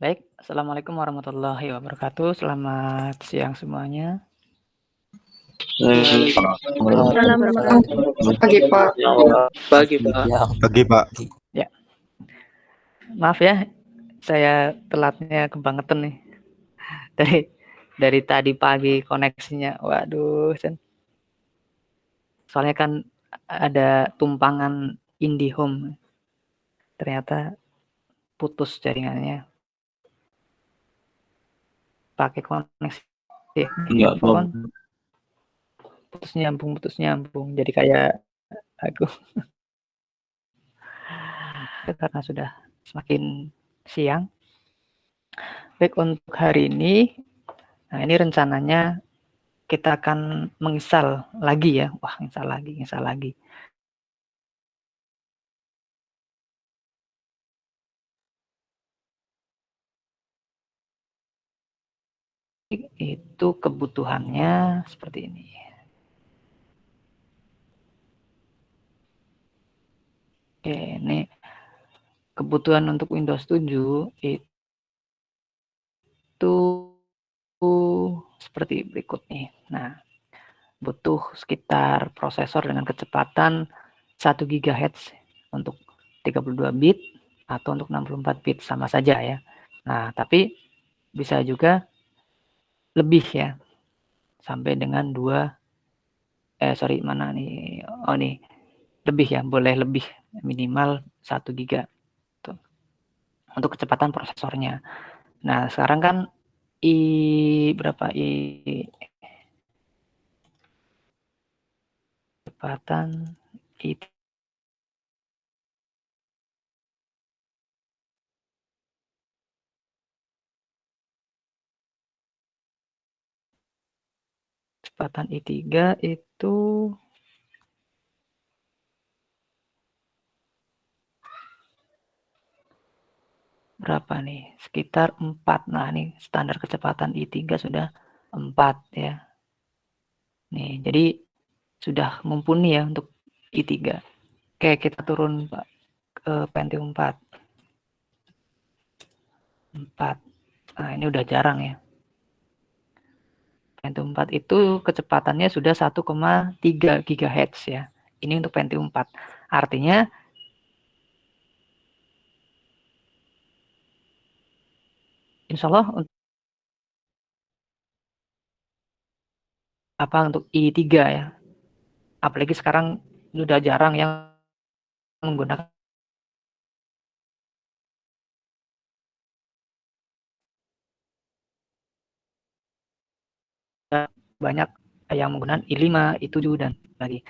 Baik, Assalamualaikum warahmatullahi wabarakatuh. Selamat siang semuanya. Pagi Pak. Pagi Pak. Pagi Pak. Ya, maaf ya, saya telatnya kebangetan nih. Dari tadi pagi koneksinya, waduh. Soalnya kan ada tumpangan IndiHome. Ternyata putus jaringannya. Pakai koneksi handphone. Putus nyambung. Jadi kayak aku karena sudah semakin siang. Baik, untuk hari ini, nah ini rencananya kita akan menginstal lagi ya. Wah, install lagi. Itu kebutuhannya seperti ini. Oke, ini kebutuhan untuk Windows 7 itu seperti berikut nih. Nah, butuh sekitar prosesor dengan kecepatan 1 GHz untuk 32 bit atau untuk 64 bit sama saja ya. Nah, tapi bisa juga lebih ya. Sampai dengan mana nih? Oh nih, lebih ya, boleh lebih, minimal 1 giga tuh, untuk kecepatan prosesornya. Nah, sekarang kan kecepatan kecepatan i3 itu berapa nih? Sekitar 4. Nah, ini standar kecepatan i3 sudah 4 ya. Nih, jadi sudah mumpuni ya untuk i3. Oke, kita turun Pak ke Pentium 4. Nah, ini udah jarang ya. Pentium 4 itu kecepatannya sudah 1,3 GHz ya. Ini untuk Pentium 4. Artinya insya Allah untuk i3 ya. Apalagi sekarang sudah jarang yang menggunakan banyak yang menggunakan i5, i7 dan lagi.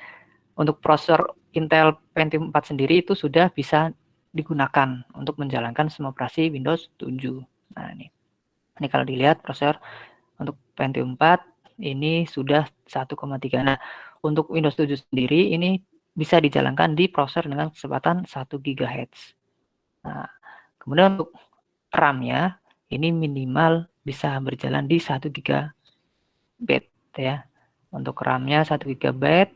Untuk prosesor Intel Pentium 4 sendiri itu sudah bisa digunakan untuk menjalankan semua operasi Windows 7. Nah, ini kalau dilihat prosesor untuk Pentium 4 ini sudah 1,3. Nah, untuk Windows 7 sendiri ini bisa dijalankan di prosesor dengan kecepatan 1 GHz. Nah, kemudian untuk RAM-nya ini minimal bisa berjalan di 1 GB ya. Untuk RAM-nya 1 GB,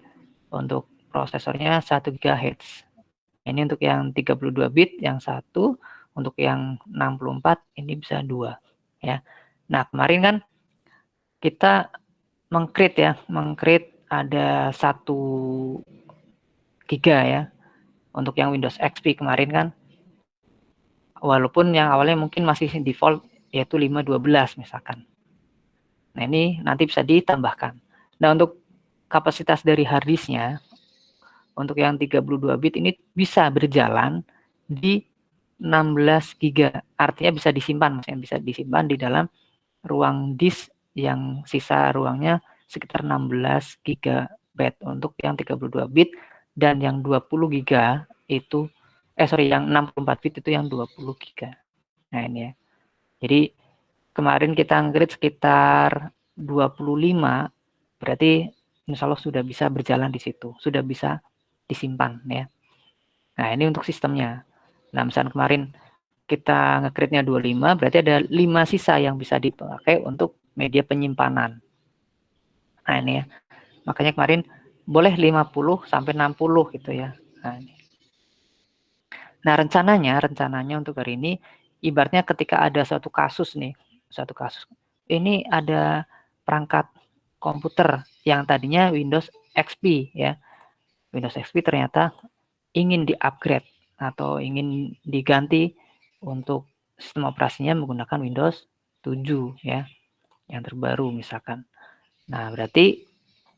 untuk prosesornya 1 GHz. Ini untuk yang 32 bit yang 1, untuk yang 64 ini bisa 2 ya. Nah, kemarin kan kita meng-create ada 1 giga ya untuk yang Windows XP kemarin kan. Walaupun yang awalnya mungkin masih default yaitu 512 misalkan. Nah, ini nanti bisa ditambahkan. Nah, untuk kapasitas dari hard disknya untuk yang 32 bit ini bisa berjalan di 16 giga. Artinya bisa disimpan, maksudnya bisa disimpan di dalam ruang disk yang sisa ruangnya sekitar 16 GB untuk yang 32 bit, dan yang 20 GB itu yang 64 bit itu yang 20 GB. Nah, ini ya. Jadi kemarin kita upgrade sekitar 25, berarti insya Allah sudah bisa berjalan di situ, sudah bisa disimpan ya. Nah, ini untuk sistemnya. Nah, misalnya kemarin kita nge-create-nya 25, berarti ada 5 sisa yang bisa dipakai untuk media penyimpanan. Nah, ini ya. Makanya kemarin boleh 50 sampai 60 gitu ya. Nah, rencananya untuk hari ini ibaratnya ketika ada suatu kasus, ini ada perangkat komputer yang tadinya Windows XP ya. Windows XP ternyata ingin di-upgrade atau ingin diganti untuk sistem operasinya menggunakan Windows 7 ya, yang terbaru misalkan. Nah, berarti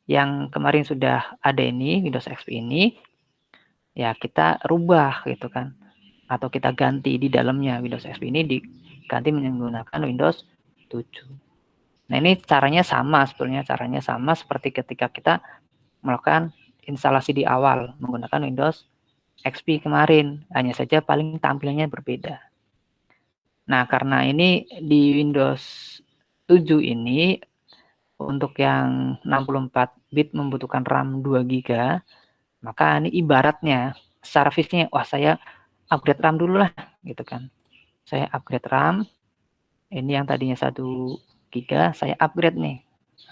yang kemarin sudah ada ini, Windows XP ini, ya kita rubah gitu kan. Atau kita ganti di dalamnya Windows XP ini diganti menggunakan Windows 7. Nah, ini caranya sama sebenarnya, caranya sama seperti ketika kita melakukan instalasi di awal menggunakan Windows XP kemarin, hanya saja paling tampilannya berbeda. Nah, karena ini di Windows 7 ini untuk yang 64 bit membutuhkan RAM 2 GB, maka ini ibaratnya secara fisiknya, wah saya upgrade RAM dulu lah gitu kan. Saya upgrade RAM, ini yang tadinya 1 GB, saya upgrade nih.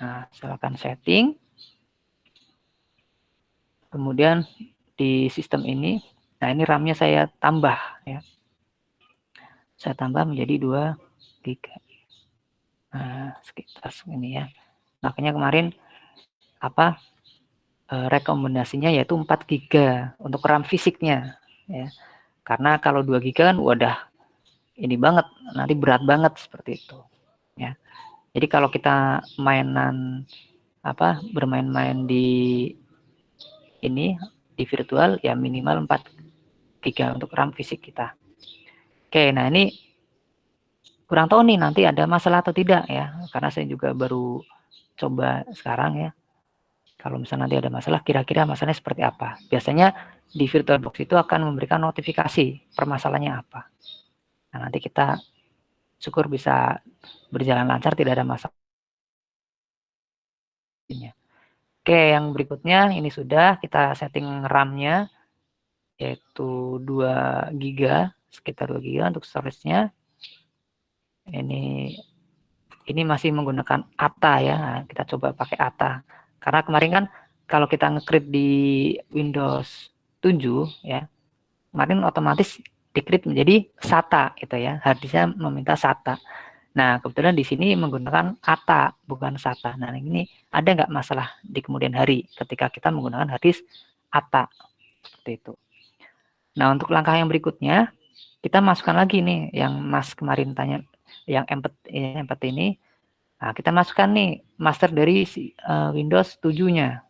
Nah, silakan setting. Kemudian di sistem ini, nah ini RAM-nya saya tambah ya. Saya tambah menjadi 2 GB. Nah, sekitar segini ya. Makanya kemarin rekomendasinya yaitu 4 GB untuk RAM fisiknya ya. Karena kalau 2 GB kan wadah ini banget, nanti berat banget seperti itu ya. Jadi kalau kita bermain-main di ini di virtual ya minimal 4 GB untuk RAM fisik kita. Oke, nah ini kurang tahu nih nanti ada masalah atau tidak ya, karena saya juga baru coba sekarang ya. Kalau misalnya nanti ada masalah, kira-kira masalahnya seperti apa. Biasanya di VirtualBox itu akan memberikan notifikasi permasalahannya apa. Nah, nanti kita syukur bisa berjalan lancar, tidak ada masalah. Oke, yang berikutnya ini sudah kita setting RAM-nya yaitu 2 GB, sekitar 2 GB untuk storage-nya. Ini masih menggunakan ATA ya. Nah, kita coba pakai ATA. Karena kemarin kan kalau kita nge-create di Windows 7 ya, kemarin otomatis di-create menjadi SATA gitu ya. Harddisknya meminta SATA. Nah, kebetulan di sini menggunakan ATA bukan SATA. Nah, ini ada nggak masalah di kemudian hari ketika kita menggunakan harddisk ATA seperti itu. Nah, untuk langkah yang berikutnya kita masukkan lagi nih yang Mas kemarin tanya yang empet ini. Nah, kita masukkan nih master dari Windows 7-nya.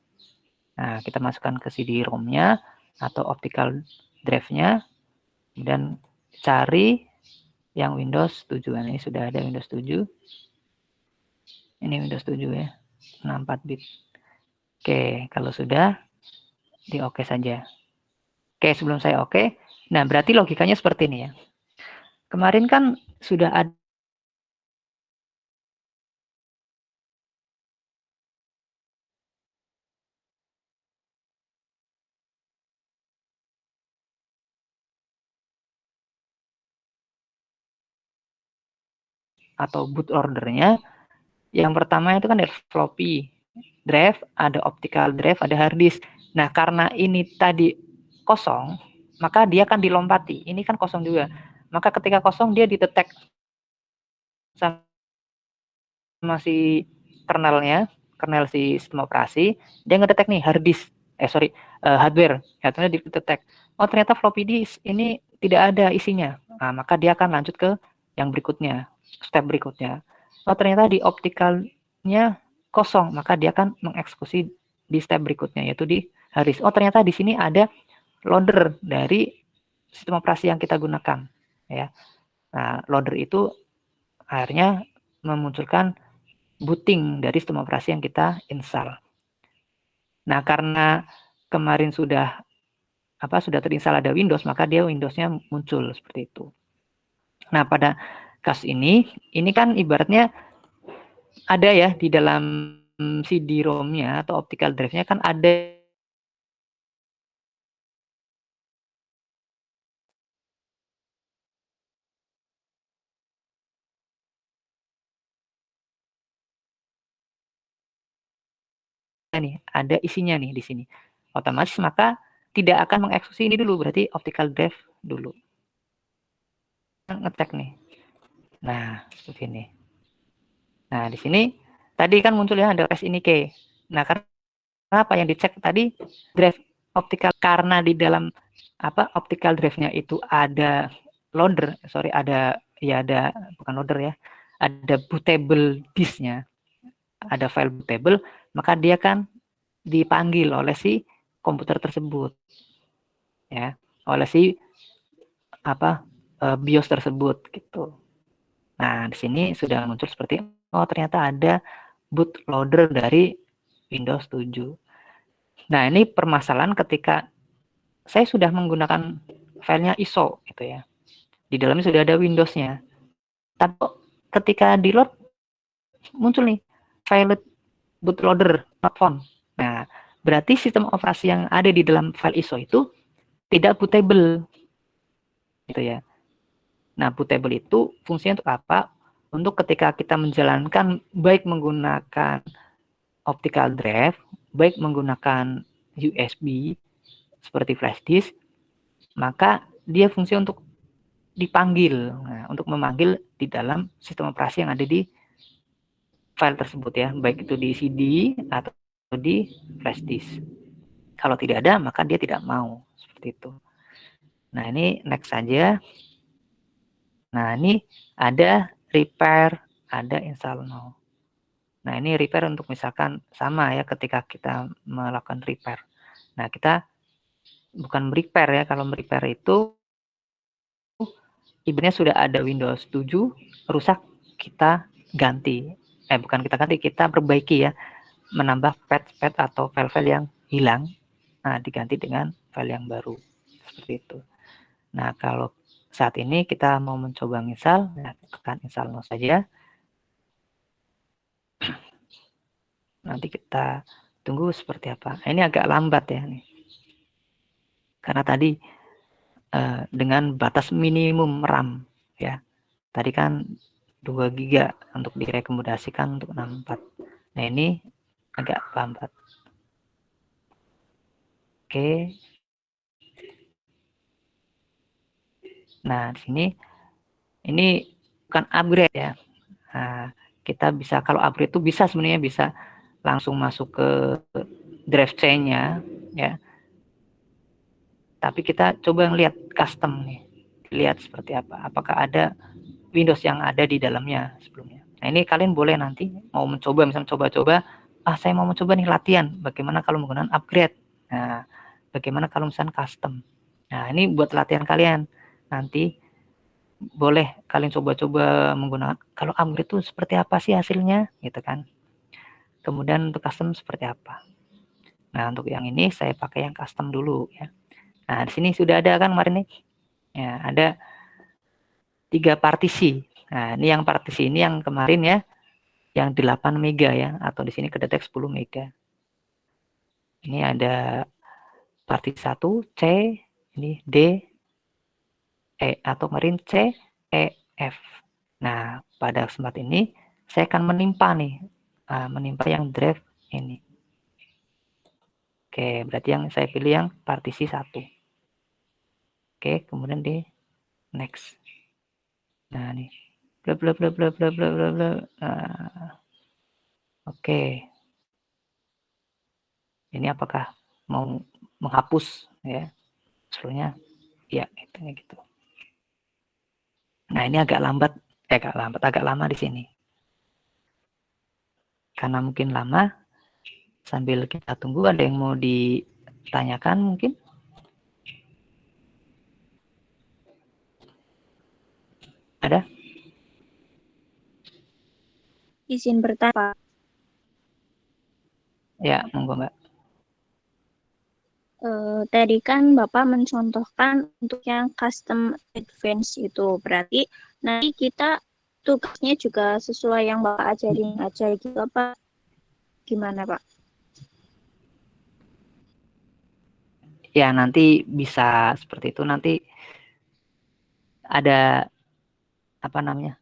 Nah, kita masukkan ke CD-ROM-nya atau optical drive-nya. Kemudian cari yang Windows 7. Nah, ini sudah ada Windows 7. Ini Windows 7 ya. 64 bit. Oke, kalau sudah di oke saja. Oke, sebelum saya oke. Nah, berarti logikanya seperti ini ya. Kemarin kan sudah ada atau boot ordernya. Yang pertama itu kan ada floppy drive, ada optical drive, ada hard disk. Nah, karena ini tadi kosong, maka dia akan dilompati. Ini kan kosong juga. Maka ketika kosong dia didetek sama si kernel si sistem operasi, dia ngedetek nih hard disk, hardware. Hardware didetek. Oh, ternyata floppy disk ini tidak ada isinya. Nah, maka dia akan lanjut ke yang berikutnya, step berikutnya. Oh, ternyata di optikalnya kosong, maka dia akan mengeksekusi di step berikutnya, yaitu di hard disk. Oh, ternyata di sini ada loader dari sistem operasi yang kita gunakan. Ya. Nah, loader itu akhirnya memunculkan booting dari sistem operasi yang kita install. Nah, karena kemarin sudah terinstall ada Windows, maka dia Windows-nya muncul seperti itu. Nah, pada kasus ini kan ibaratnya ada ya di dalam CD-ROM-nya atau optical drive-nya kan ada nih, ada isinya nih di sini. Otomatis maka tidak akan mengeksekusi ini dulu, berarti optical drive dulu. ngecek nih. Nah, seperti ini. Nah, di sini tadi kan muncul ya ada res ini K. Nah, karena apa yang dicek tadi drive optical, karena di dalam optical drive-nya itu ada loader, ada bukan loader ya, ada bootable disk-nya, ada file bootable, maka dia kan dipanggil oleh si komputer tersebut, ya, oleh si BIOS tersebut gitu. Nah, di sini sudah muncul seperti ternyata ada bootloader dari Windows 7. Nah, ini permasalahan ketika saya sudah menggunakan filenya ISO gitu ya. Di dalamnya sudah ada Windows-nya. Tapi ketika di load muncul nih file bootloader not found. Nah, berarti sistem operasi yang ada di dalam file ISO itu tidak bootable gitu ya. Nah, bootable itu fungsinya untuk apa? Untuk ketika kita menjalankan baik menggunakan optical drive, baik menggunakan USB seperti flash disk, maka dia fungsi untuk dipanggil, untuk memanggil di dalam sistem operasi yang ada di file tersebut ya, baik itu di CD atau di flash disk. Kalau tidak ada, maka dia tidak mau, seperti itu. Nah, ini next saja. Nah, ini ada repair, ada install now. Nah, ini repair untuk misalkan sama ya ketika kita melakukan repair. Nah, kita bukan repair ya, kalau repair itu ibaratnya sudah ada Windows 7 rusak, kita ganti. Bukan kita ganti, kita perbaiki ya, menambah patch atau file-file yang hilang, nah diganti dengan file yang baru, seperti itu. Nah, kalau saat ini kita mau mencoba install, nah, tekan install now saja. Nanti kita tunggu seperti apa. Ini agak lambat ya nih, karena tadi dengan batas minimum RAM ya. Tadi kan 2 GB untuk direkomendasikan untuk 64. Nah, ini agak lambat. Oke. Nah, di sini ini bukan upgrade ya. Nah, kita bisa kalau upgrade itu bisa sebenarnya bisa langsung masuk ke drive chain-nya ya. Tapi kita coba lihat custom nih. Lihat seperti apa. Apakah ada Windows yang ada di dalamnya sebelumnya. Nah, ini kalian boleh nanti mau mencoba, misalnya coba-coba, saya mau mencoba nih latihan, bagaimana kalau menggunakan upgrade. Nah, bagaimana kalau misalnya custom. Nah, ini buat latihan kalian. Nanti boleh kalian coba-coba menggunakan, kalau upgrade itu seperti apa sih hasilnya, gitu kan. Kemudian untuk custom seperti apa. Nah, untuk yang ini saya pakai yang custom dulu ya. Nah, di sini sudah ada kan kemarin nih. Ya, ada 3 partisi. Nah, ini yang partisi ini yang kemarin ya, yang 8 mega ya, atau di sini kedetek 10 mega. Ini ada partisi 1, C, ini D, E, atau kemarin C, E, F. Nah, pada kesempatan ini saya akan menimpa nih, menimpa yang drive ini. Oke, berarti yang saya pilih yang partisi 1. Oke, kemudian di next. Nah, nih. Bla bla bla bla bla bla bla bla. Nah, oke. Ini apakah mau menghapus ya? Sebenarnya ya gitu. Nah, ini agak lama di sini. Karena mungkin lama, sambil kita tunggu ada yang mau ditanyakan mungkin? Ada? Izin bertanya, Pak. Ya, monggo Mbak. Tadi kan Bapak mencontohkan untuk yang custom advance itu. Berarti nanti kita tugasnya juga sesuai yang Bapak ajarin aja gitu apa? Gimana Pak? Ya, nanti bisa seperti itu. Nanti ada apa namanya?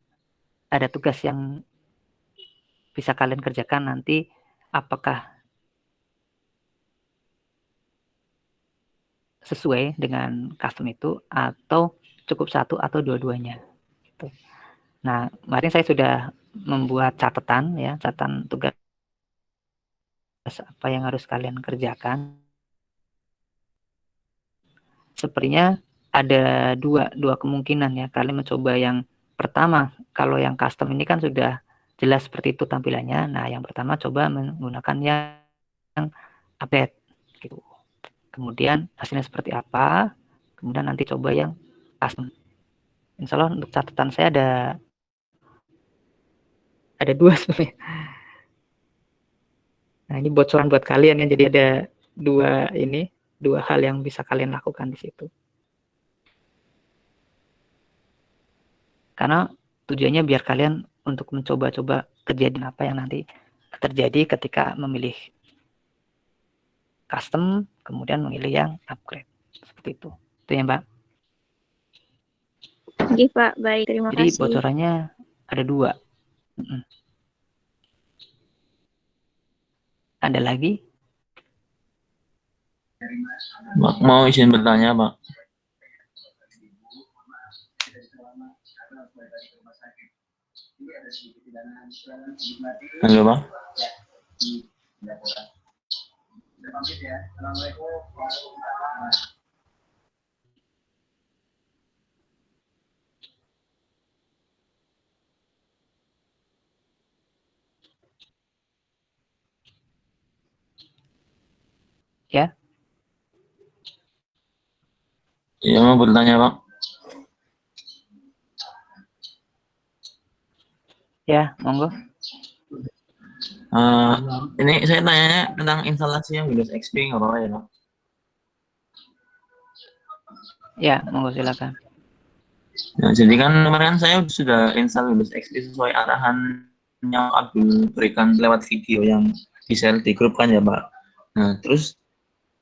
Ada tugas yang bisa kalian kerjakan nanti, apakah sesuai dengan custom itu atau cukup satu atau dua-duanya. Nah, kemarin saya sudah membuat catatan ya, catatan tugas apa yang harus kalian kerjakan. Sepertinya ada dua kemungkinan ya. Kalian mencoba yang pertama, kalau yang custom ini kan sudah jelas seperti itu tampilannya. Nah, yang pertama coba menggunakan yang update gitu. Kemudian hasilnya seperti apa? Kemudian nanti coba yang custom. Insya Allah untuk catatan saya ada dua sebenarnya. Nah, ini bocoran buat kalian ya. Jadi ada dua hal yang bisa kalian lakukan di situ. Karena tujuannya biar kalian untuk mencoba-coba kejadian apa yang nanti terjadi ketika memilih custom, kemudian memilih yang upgrade. Seperti itu. Itu ya, Mbak. Oke, Pak. Baik, terima Jadi kasih. bocorannya ada dua. Ada lagi? Pak, mau izin bertanya, Pak. Halo, Pak. Ya, Ya, mau bertanya, Pak. ya, monggo. Ini saya tanya tentang instalasi yang Windows XP nggak apa-apa ya, Pak? Ya, monggo silakan. Nah, jadi kan kemarin saya sudah install Windows XP sesuai arahan yang Abdul berikan lewat video yang di-share di grup kan ya, Pak. Nah, terus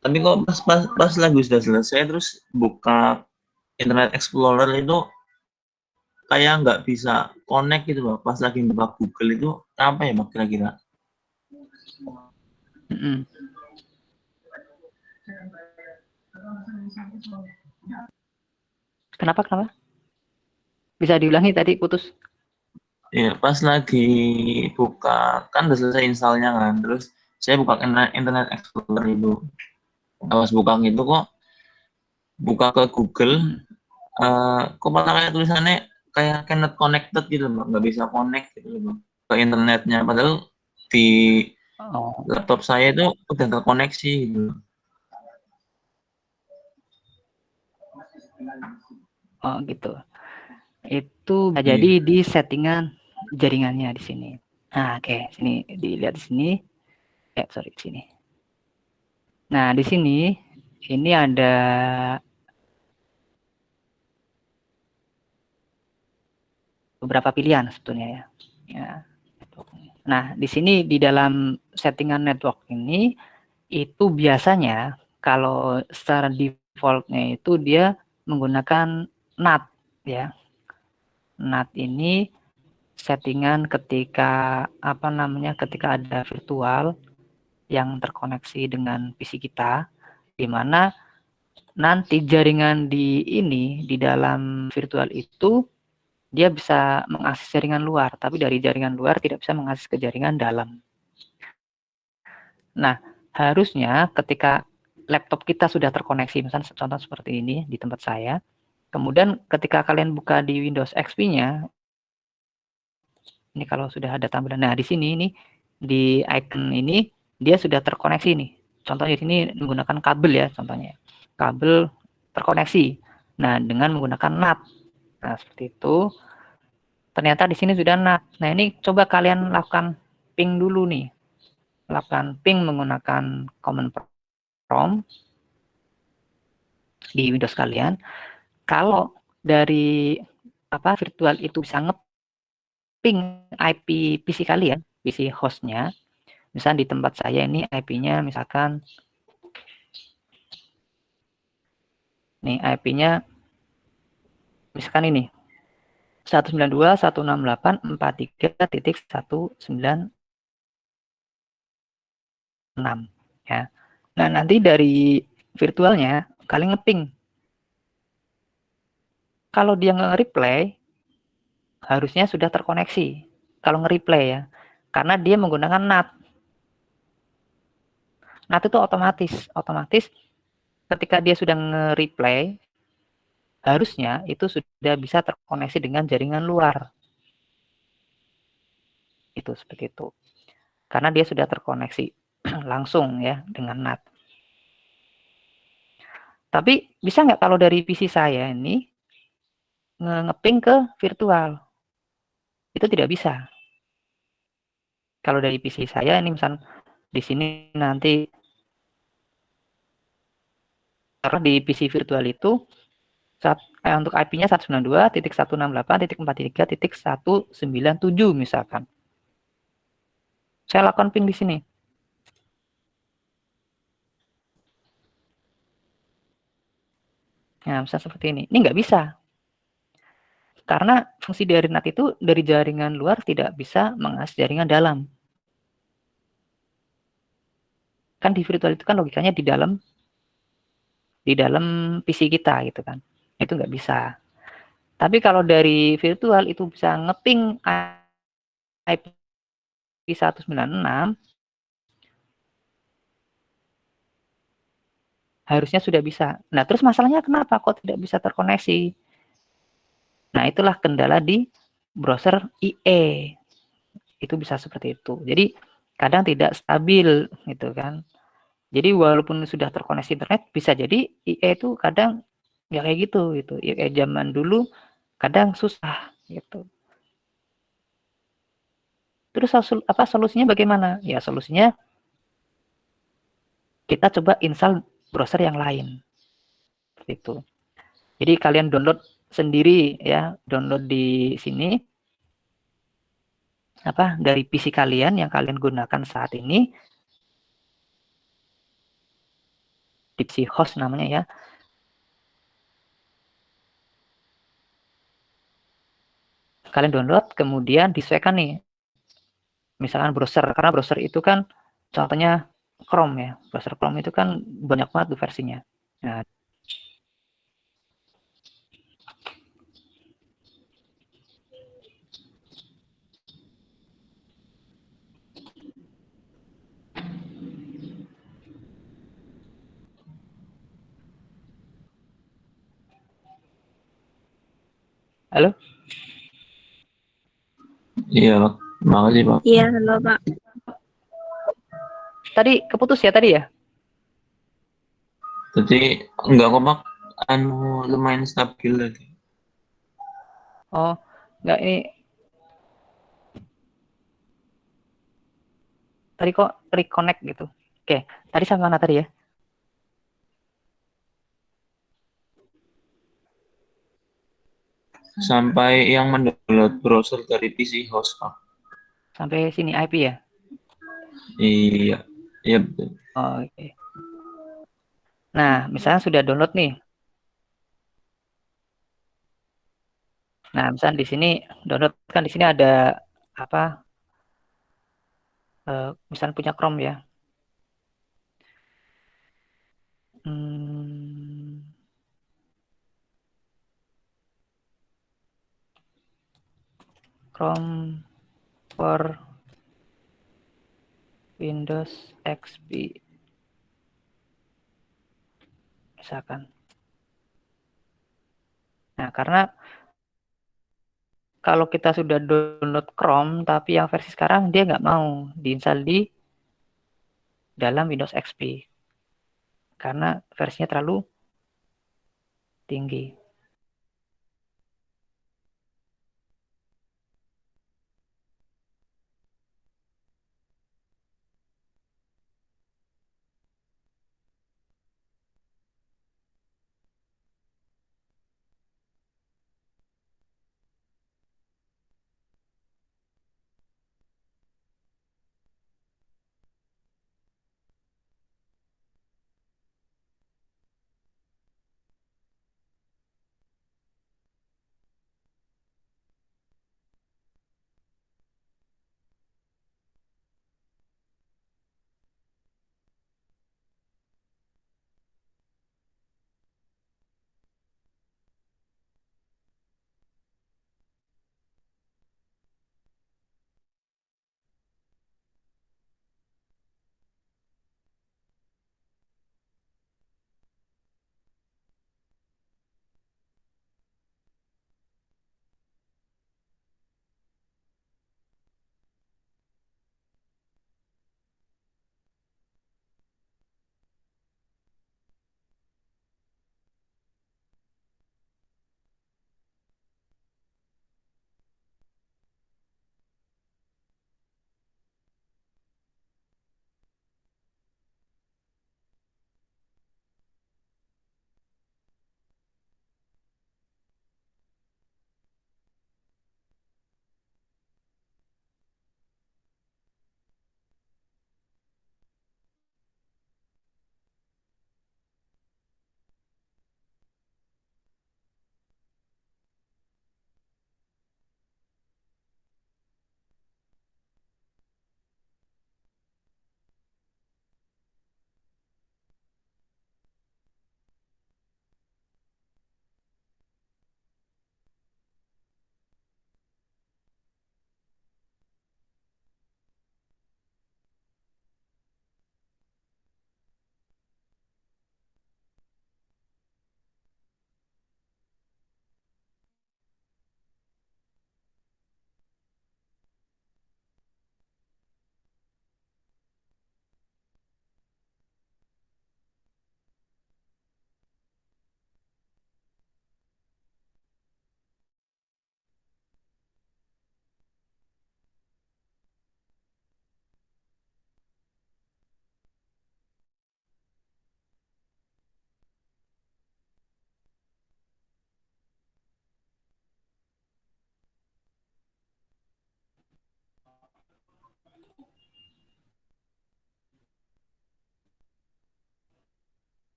tapi kok pas lagu sudah selesai terus buka Internet Explorer itu kayak nggak bisa connect gitu, Pak. Pas lagi buka Google itu apa ya, Pak, kira-kira? Kenapa? Bisa diulangi tadi putus. Ya, pas lagi buka kan udah selesai installnya kan, terus saya buka Internet Explorer itu. Pas buka itu kok buka ke Google, kok malah kayak tulisannya kayak cannot connected gitu loh, nggak bisa connect gitu loh ke internetnya. Padahal di Oh, laptop saya itu udah terkoneksi gitu. oh gitu. Itu jadi Iya. di settingan jaringannya di sini. Nah, oke, sini dilihat di sini. Sorry, di sini. Nah, di sini ini ada beberapa pilihan sebetulnya ya. Ya. Nah, di sini di dalam settingan network ini itu biasanya kalau secara defaultnya itu dia menggunakan NAT ya. NAT ini settingan ketika ketika ada virtual yang terkoneksi dengan PC kita, di mana nanti jaringan di dalam virtual itu dia bisa mengakses jaringan luar, tapi dari jaringan luar tidak bisa mengakses ke jaringan dalam. Nah, harusnya ketika laptop kita sudah terkoneksi, misalnya contoh seperti ini di tempat saya, kemudian ketika kalian buka di Windows XP-nya, ini kalau sudah ada tampilan, nah di sini ini di icon ini dia sudah terkoneksi nih. Contohnya di sini menggunakan kabel ya, contohnya kabel terkoneksi. Nah, dengan menggunakan NAT. Nah, seperti itu. Ternyata di sini sudah NAT. Nah, ini coba kalian lakukan ping dulu nih. Lakukan ping menggunakan command prompt di Windows kalian. Kalau dari virtual itu bisa ngeping IP PC kalian, PC hostnya, misalnya di tempat saya ini IP-nya misalkan nih IP-nya misalkan ini 192.168.43.196 ya. Nah, nanti dari virtualnya kalian ngeping. Kalau dia nge-reply harusnya sudah terkoneksi kalau nge-replay ya. Karena dia menggunakan NAT. NAT itu otomatis ketika dia sudah nge-replay, harusnya itu sudah bisa terkoneksi dengan jaringan luar. Itu seperti itu. Karena dia sudah terkoneksi langsung ya dengan NAT. Tapi bisa nggak kalau dari PC saya ini nge-ping ke virtual? Itu tidak bisa. Kalau dari PC saya ini misal di sini nanti, karena di PC virtual itu untuk IP-nya 192.168.43.197 misalkan. Saya lakukan ping di sini. Nah, bisa seperti ini. Ini nggak bisa. Karena fungsi dari NAT itu dari jaringan luar tidak bisa mengakses jaringan dalam. Kan di virtual itu kan logikanya di dalam PC kita gitu kan. Itu nggak bisa. Tapi kalau dari virtual itu bisa ngeping IP 196, harusnya sudah bisa. Nah, terus masalahnya kenapa kok tidak bisa terkoneksi? Nah, itulah kendala di browser IE. Itu bisa seperti itu. Jadi kadang tidak stabil gitu kan. Jadi walaupun sudah terkoneksi internet, bisa jadi IE itu kadang ya kayak gitu. IE zaman dulu kadang susah gitu. Terus solusinya bagaimana? Ya solusinya kita coba install browser yang lain. Seperti itu. Jadi kalian download sendiri ya, download di sini dari PC kalian yang kalian gunakan saat ini, Dipsy host namanya ya. Kalian download, kemudian disesuaikan nih, misalkan browser, karena browser itu kan contohnya Chrome ya, browser Chrome itu kan banyak banget tuh versinya. Nah, halo? Iya, Pak. Makasih, Pak. Iya, halo Pak. Tadi keputus ya tadi ya? Jadi enggak kok, Pak. Lumayan stabil tadi. Oh, enggak, ini tadi kok reconnect gitu. Oke, tadi sampai mana tadi ya? Sampai yang mendownload browser dari PC host, Pak. Sampai sini IP ya? Iya, iya betul. Oh, oke. Nah, misalnya sudah download nih. Nah, misalnya di sini download kan di sini ada apa? Misalnya punya Chrome ya. Hmm, Chrome for Windows XP misalkan. Nah, karena kalau kita sudah download Chrome tapi yang versi sekarang dia nggak mau diinstal di dalam Windows XP karena versinya terlalu tinggi.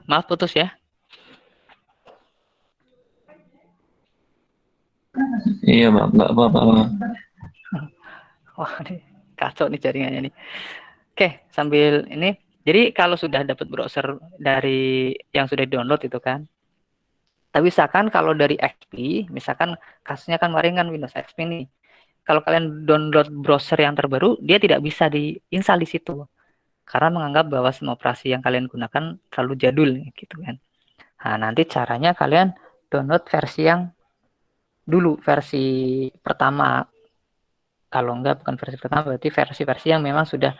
Maaf putus ya. Iya, Pak. Nggak apa-apa. Wah, ini kacau nih jaringannya nih. Oke, sambil ini. Jadi kalau sudah dapat browser dari yang sudah download itu kan. Tapi misalkan kalau dari XP, misalkan kasusnya kan kemarin kan Windows XP nih. Kalau kalian download browser yang terbaru, dia tidak bisa diinstal di situ. Karena menganggap bahwa semua operasi yang kalian gunakan terlalu jadul gitu kan. Nah, nanti caranya kalian download versi yang dulu, versi pertama. Kalau enggak bukan versi pertama, berarti versi-versi yang memang sudah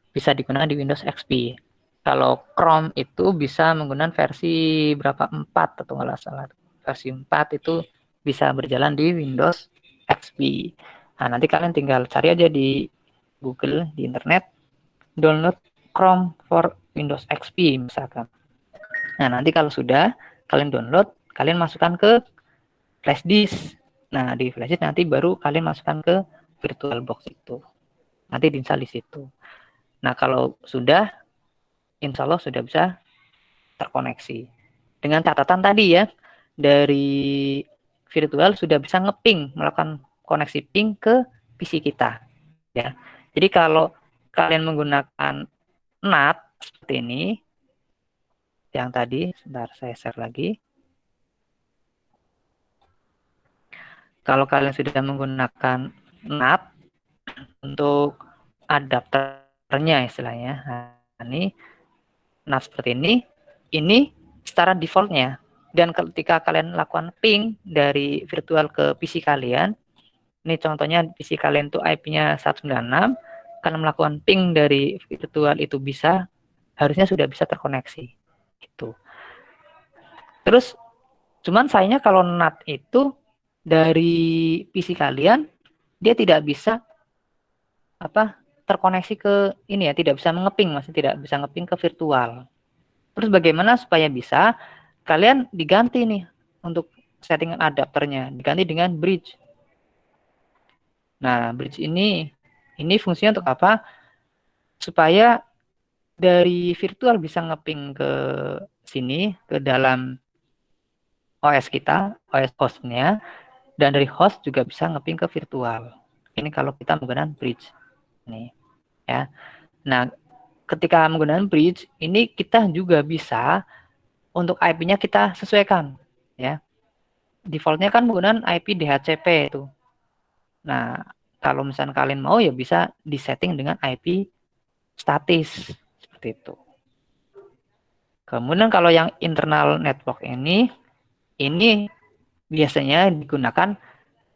bisa digunakan di Windows XP. Kalau Chrome itu bisa menggunakan versi berapa? 4 atau nggak salah. Versi 4 itu bisa berjalan di Windows XP. Nah, nanti kalian tinggal cari aja di Google, di internet, download Chrome for Windows XP misalkan. Nah, nanti kalau sudah kalian download, kalian masukkan ke flash disk. Nah, di flash disk nanti baru kalian masukkan ke VirtualBox itu. Nanti diinstal di situ. Nah, kalau sudah, insya Allah sudah bisa terkoneksi. Dengan catatan tadi ya, dari virtual sudah bisa ngeping, melakukan koneksi ping ke PC kita. Ya. Jadi kalau kalian menggunakan NAT seperti ini, yang tadi, sebentar saya share lagi. Kalau kalian sudah menggunakan NAT untuk adapternya istilahnya, nah, ini NAT seperti ini secara defaultnya. Dan ketika kalian lakukan ping dari virtual ke PC kalian, ini contohnya PC kalian tuh IP-nya 196, kalian melakukan ping dari virtual itu bisa, harusnya sudah bisa terkoneksi. Gitu. Terus, cuman sayangnya kalau NAT itu dari PC kalian, dia tidak bisa terkoneksi ke ini ya, tidak bisa mengeping, maksudnya tidak bisa ngeping ke virtual. Terus bagaimana supaya bisa? Kalian diganti nih untuk settingan adapternya, diganti dengan bridge. Nah, bridge ini fungsinya untuk apa? Supaya dari virtual bisa ngeping ke sini, ke dalam OS kita, OS hostnya, dan dari host juga bisa ngeping ke virtual. Ini kalau kita menggunakan bridge. Nih, ya. Nah, ketika menggunakan bridge, ini kita juga bisa untuk IP-nya kita sesuaikan, ya. Defaultnya kan menggunakan IP DHCP itu. Nah, kalau misalnya kalian mau ya bisa disetting dengan IP statis seperti itu. Kemudian kalau yang internal network ini biasanya digunakan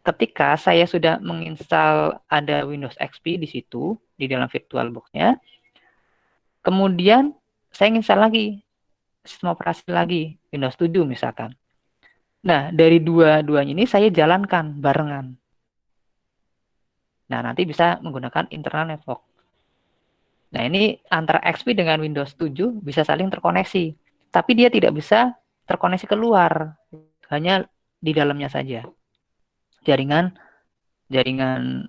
ketika saya sudah menginstal ada Windows XP di situ di dalam VirtualBox-nya. Kemudian saya install lagi sistem operasi lagi Windows 7 misalkan. Nah, dari dua-duanya ini saya jalankan barengan. Nah, nanti bisa menggunakan internal network. Nah, ini antara XP dengan Windows 7 bisa saling terkoneksi. Tapi dia tidak bisa terkoneksi keluar. Hanya di dalamnya saja. Jaringan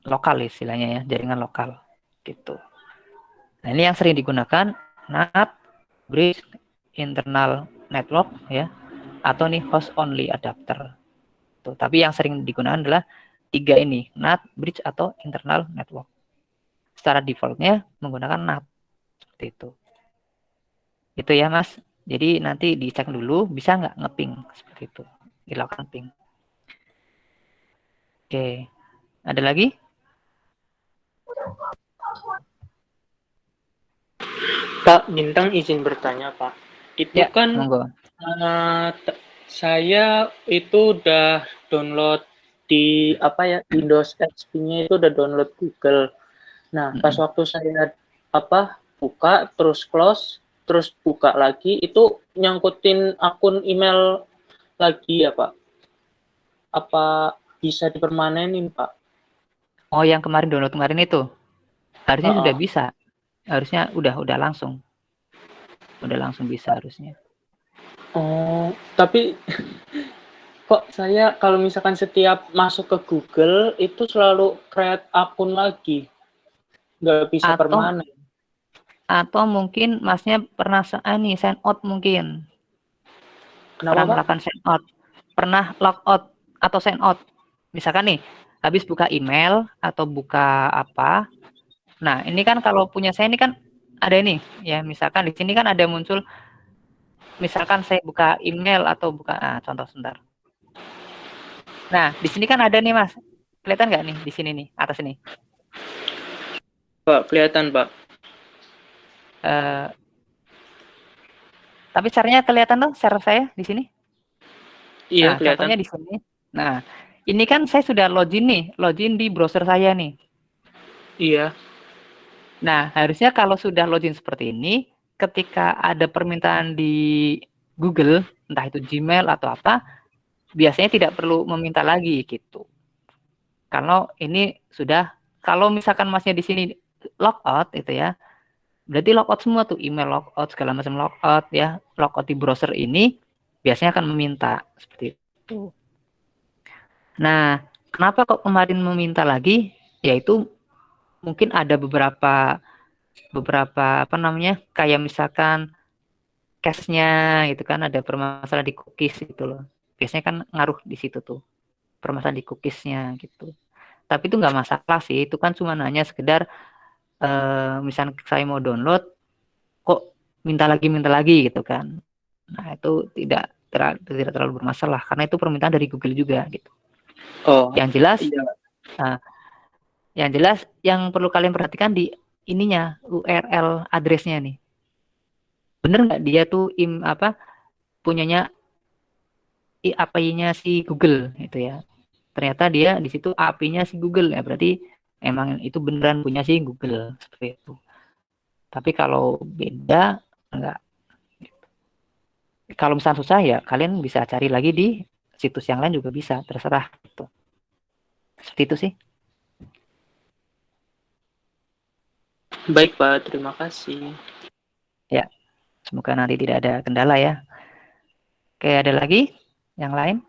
lokal istilahnya ya, jaringan lokal gitu. Nah, ini yang sering digunakan NAT, bridge, internal network ya, atau nih host only adapter. Tuh, tapi yang sering digunakan adalah 3 ini, NAT, bridge atau internal network. Secara defaultnya menggunakan NAT seperti itu. Itu ya Mas. Jadi nanti dicek dulu bisa nggak ngeping seperti itu, dilakukan ping. Oke, ada lagi? Pak Bintang izin bertanya Pak. Itu Ya, kan monggo. saya itu udah download di Windows XP-nya itu udah download Google. Nah, pas waktu saya buka terus close terus buka lagi itu nyangkutin akun email lagi ya Pak? Apa bisa dipermanenin Pak? Oh, yang kemarin download kemarin itu. Harusnya sudah bisa. Harusnya udah langsung. Udah langsung bisa harusnya. Oh, tapi kok saya kalau misalkan setiap masuk ke Google itu selalu create akun lagi, nggak bisa permanen. Atau mungkin Masnya pernah sign out mungkin. Kenapa, pernah Pak? melakukan sign out, pernah log out atau sign out. Misalkan nih, habis buka email atau buka apa. Nah, ini kan kalau punya saya ini kan ada ini, ya misalkan di sini kan ada muncul, misalkan saya buka email atau buka, contoh sebentar. Nah, di sini kan ada nih Mas, kelihatan nggak nih di sini nih, atas ini? Pak, kelihatan, Pak. Eh, tapi share-nya kelihatan dong, share saya di sini. Iya, Nah, kelihatan. contohnya di sini. Nah, ini kan saya sudah login nih, login di browser saya nih. Iya. Nah, harusnya kalau sudah login seperti ini, ketika ada permintaan di Google, entah itu Gmail atau apa, biasanya tidak perlu meminta lagi gitu. Kalau ini sudah, kalau misalkan Masnya di sini logout itu ya, berarti logout semua tuh, email logout, segala macam logout ya, logout di browser ini biasanya akan meminta seperti itu. Nah, kenapa kok kemarin meminta lagi? Yaitu mungkin ada beberapa apa namanya, kayak misalkan cache-nya gitu kan, ada permasalahan di cookies gitu loh. Biasanya kan ngaruh di situ tuh, permasalahan di cookies-nya gitu. Tapi itu nggak masalah sih, itu kan cuma nanya sekedar misalnya saya mau download kok minta lagi gitu kan. Nah, itu tidak terlalu bermasalah karena itu permintaan dari Google juga gitu. Oh, Yang jelas iya. yang perlu kalian perhatikan di ininya, URL address-nya nih. Bener nggak dia tuh punyanya API-nya si Google itu ya. Ternyata dia di situ API-nya si Google ya, berarti emang itu beneran punya si Google seperti itu. Tapi kalau beda enggak. Kalau misalnya susah ya kalian bisa cari lagi di situs yang lain juga bisa, terserah gitu. Seperti itu sih. Baik, Pak. Terima kasih. Ya, semoga nanti tidak ada kendala ya. Oke, ada lagi yang lain?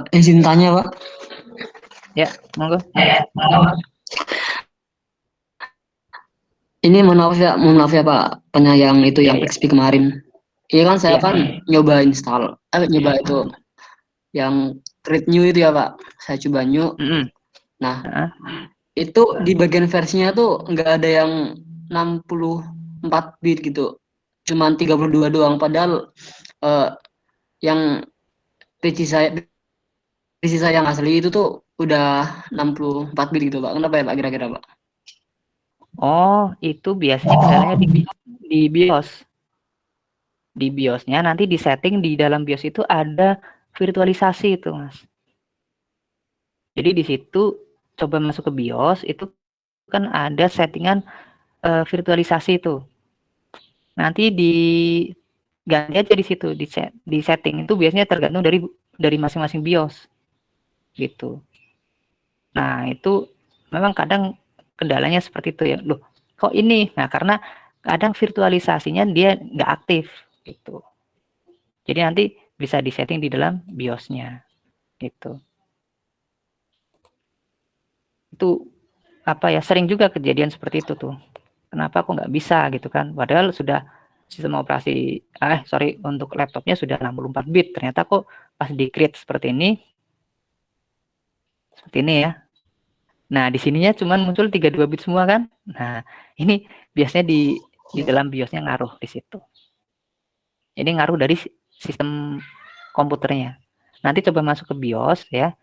Izin tanya, Pak. Ya, monggo. Ini mohon maaf ya Pak, penyayang itu yang Ya. XP kemarin. Iya kan saya Ya. kan nyoba install, nyoba itu yang create new itu ya Pak. Saya coba new. Nah, itu di bagian versinya tuh nggak ada yang 64 bit gitu. Cuman 32 doang, padahal yang PC saya yang asli itu tuh udah 64 bit gitu Pak. Kenapa ya Pak kira-kira Pak? Oh, itu biasanya kendalanya di BIOS. Di BIOS-nya nanti di setting di dalam BIOS itu ada virtualisasi itu, Mas. Jadi di situ coba masuk ke BIOS itu kan ada settingan virtualisasi itu. Nanti ganti aja di situ di setting itu biasanya tergantung dari masing-masing BIOS gitu. Nah, itu memang kadang kendalanya seperti itu ya. Loh, kok ini? Nah, karena kadang virtualisasinya dia nggak aktif gitu. Jadi nanti bisa disetting di dalam BIOS-nya gitu. Itu sering juga kejadian seperti itu tuh. Kenapa kok nggak bisa gitu kan? Padahal sudah sistem operasi untuk laptopnya sudah 64 bit. Ternyata kok pas di create seperti ini ya. Nah, di sininya cuman muncul 32 bit semua kan? Nah, ini biasanya di dalam BIOS-nya ngaruh di situ. Ini ngaruh dari sistem komputernya. Nanti coba masuk ke BIOS ya.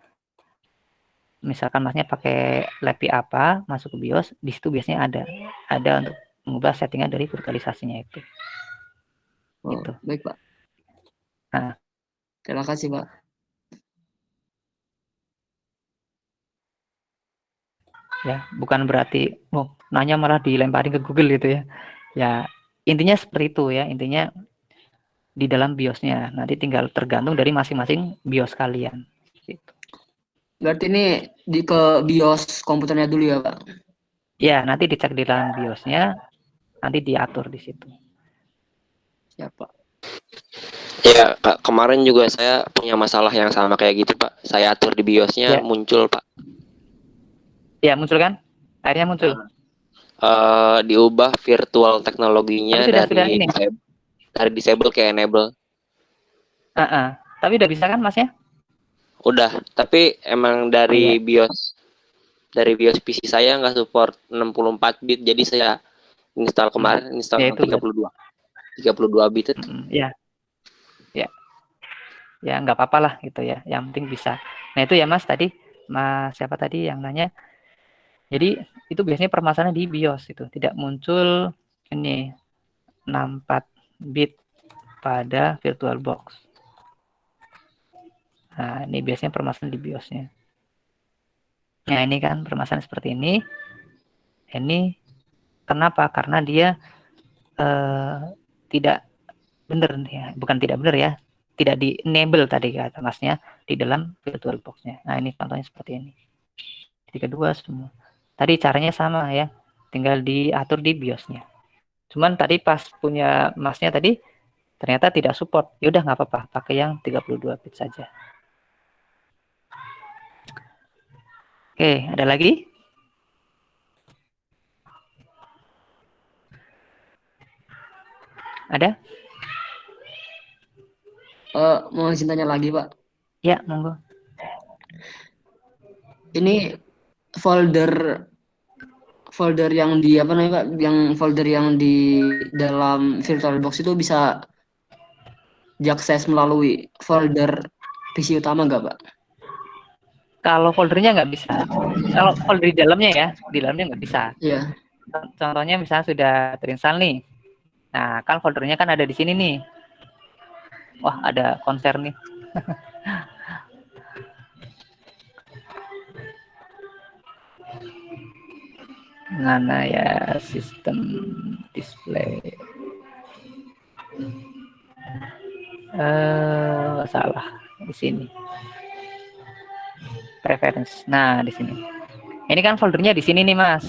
Misalkan Masnya pakai LAPI apa, masuk ke BIOS, di situ biasanya ada untuk mengubah settingan dari virtualisasinya itu. Oh, gitu. Baik Pak. Nah, terima kasih Pak. Ya, bukan berarti nanya malah dilemparin ke Google gitu ya. Ya, intinya seperti itu ya. Intinya di dalam BIOS-nya. Nanti tinggal tergantung dari masing-masing BIOS kalian. Gitu. Berarti ini ke BIOS komputernya dulu ya, Pak? Ya, nanti dicek di dalam BIOS-nya, nanti diatur di situ. Siap, Pak. Ya, Pak, kemarin juga saya punya masalah yang sama kayak gitu, Pak. Saya atur di BIOS-nya muncul, Pak. Ya, muncul kan? Akhirnya muncul. diubah virtual teknologinya Tapi sudah ini. dari disable ke enable. Tapi udah bisa kan Masnya? Udah, tapi emang dari BIOS PC saya nggak support 64 bit, jadi saya install kemarin install Ya, itu 32 bit. Ya nggak apa-apa lah gitu ya, yang penting bisa. Nah itu ya Mas tadi, Mas siapa tadi yang nanya, jadi itu biasanya permasalahan di BIOS itu tidak muncul ini 64 bit pada VirtualBox. Nah ini biasanya permasalahan di BIOSnya. Nah ini kan permasalahan seperti ini. Ini kenapa? Karena dia tidak benar ya, bukan tidak benar ya, tidak di enable tadi kata Masnya di dalam VirtualBox-nya. Nah ini contohnya seperti ini. Jadi kedua semua. Tadi caranya sama ya, tinggal diatur di BIOS-nya. Cuman tadi pas punya Masnya tadi ternyata tidak support. Ya udah nggak apa-apa, pakai yang 32 bit saja. Oke, ada lagi? Ada? Mau izin tanya lagi, Pak. Ya, monggo. Ini folder yang di apa namanya, Pak? Yang folder yang di dalam VirtualBox itu bisa diakses melalui folder PC utama nggak, Pak? Kalau foldernya nggak bisa. Kalau folder di dalamnya ya, di dalamnya nggak bisa. Iya. Contohnya misalnya sudah terinstall nih. Nah, kan foldernya kan ada di sini nih. Wah, ada konser nih. Mana ya sistem display? Salah di sini. Preference. Nah, di sini. Ini kan foldernya di sini nih, Mas.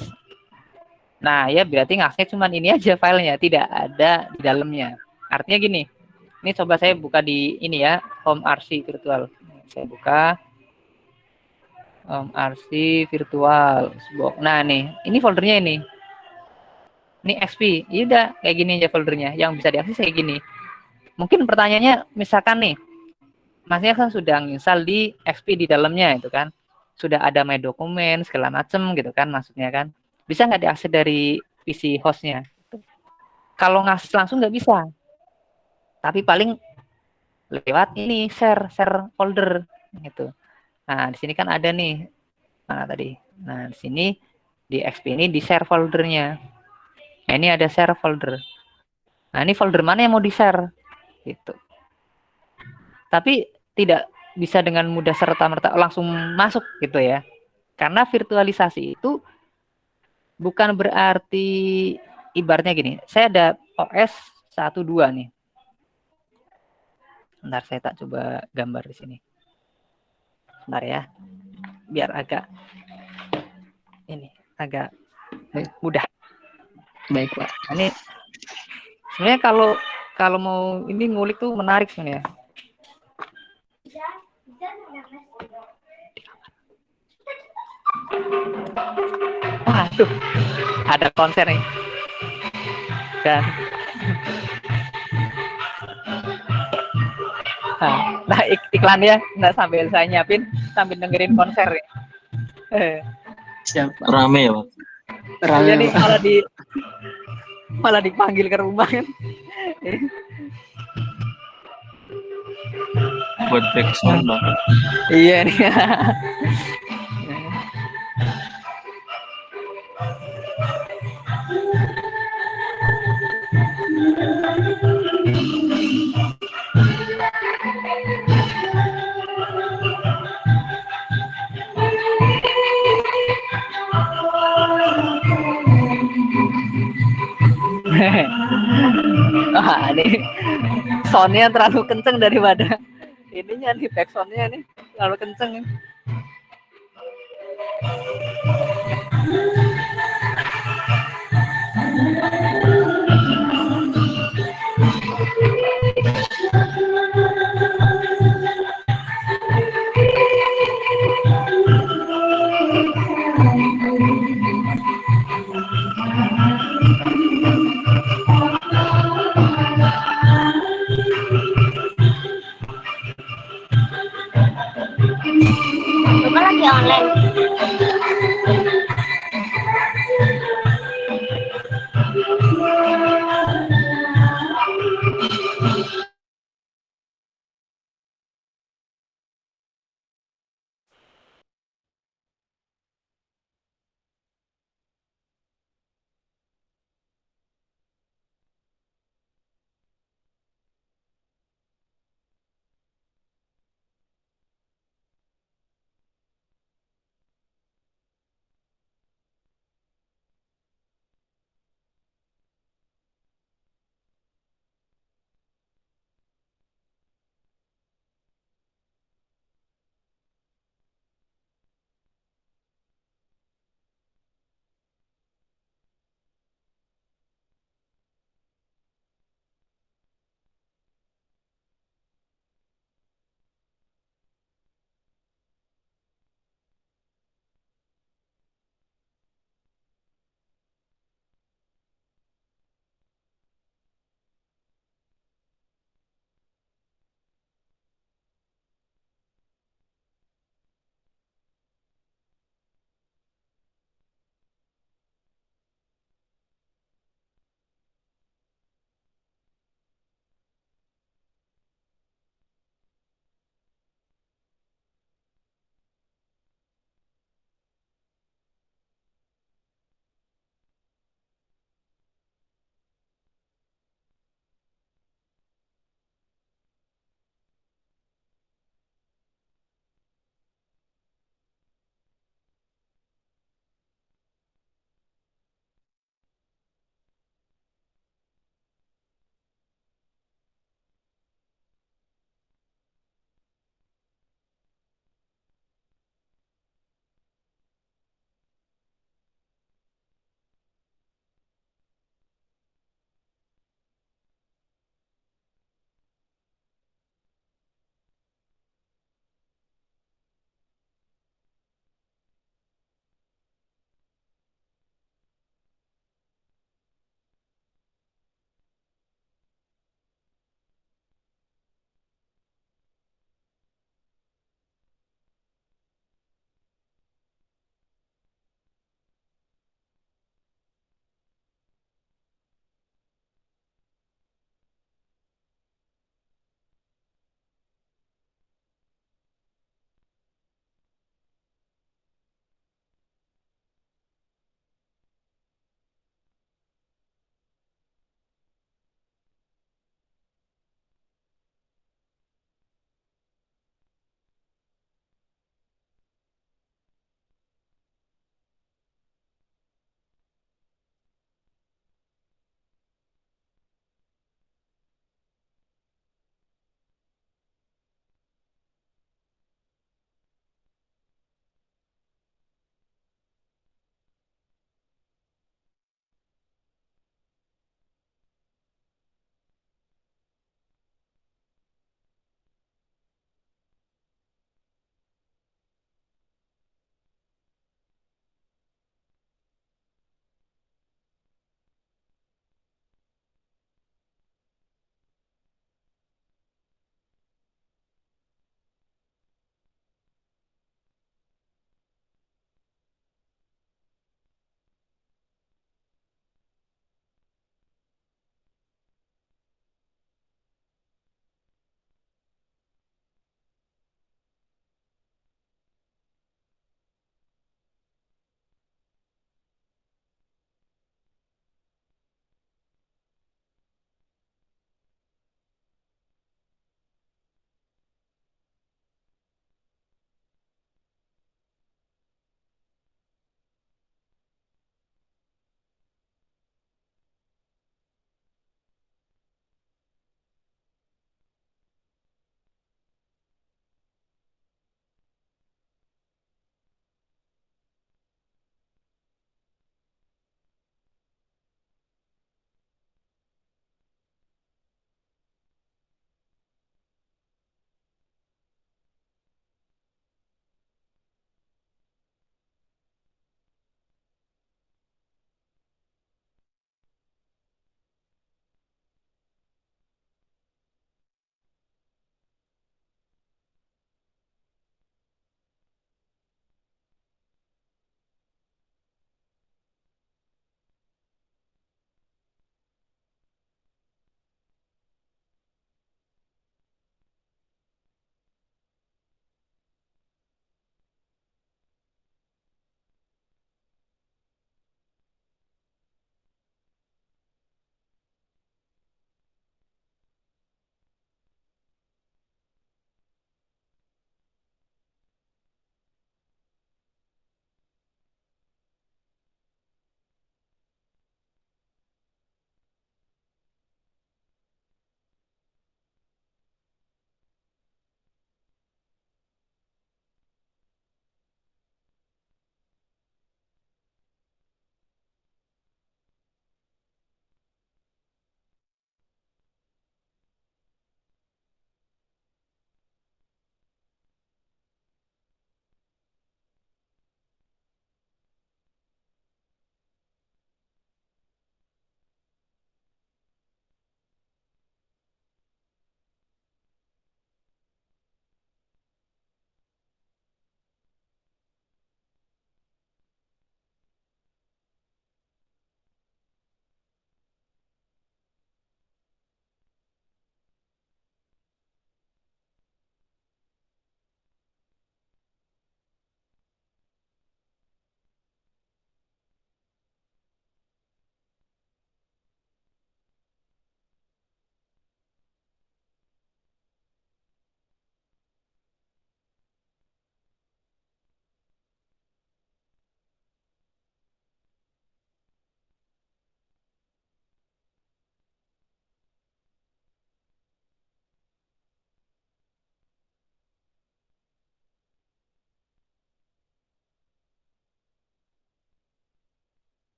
Nah, ya berarti ngaksesnya cuma ini aja filenya, tidak ada di dalamnya. Artinya gini. Ini coba saya buka di ini ya, Home RC virtual. Saya buka Home RC virtual. Nah, nih, ini foldernya ini. Ini XP. Ya udah kayak gini aja foldernya. Yang bisa diakses kayak gini. Mungkin pertanyaannya misalkan nih, Masnya kan sudah install di XP di dalamnya itu kan. Sudah ada my dokumen segala macem gitu kan maksudnya kan. Bisa nggak diakses dari PC hostnya? Kalau ngakses langsung nggak bisa. Tapi paling lewat ini share folder gitu. Nah, di sini kan ada nih. Mana tadi? Nah, di sini di XP ini di share foldernya. Nah, ini ada share folder. Nah, ini folder mana yang mau di-share? Gitu. Tapi tidak bisa dengan mudah serta-merta langsung masuk gitu ya. Karena virtualisasi itu bukan berarti ibaratnya gini. Saya ada OS 1.2 nih. Bentar, saya tak coba gambar di sini. Bentar ya. Biar agak mudah. Baik, Pak. Ini sebenarnya kalau mau ini ngulik tuh menarik sebenarnya. Waduh, ada konser nih. Dan nah iklannya nggak sambil saya nyiapin sambil dengerin konser nih. Siapa? Rame ya, Pak? Iya nih malah dipanggil ke rumah kan. Buat backsound, Pak. Iya nih. Ini soundnya terlalu kenceng daripada ininya nih, backsoundnya nih terlalu kenceng nih.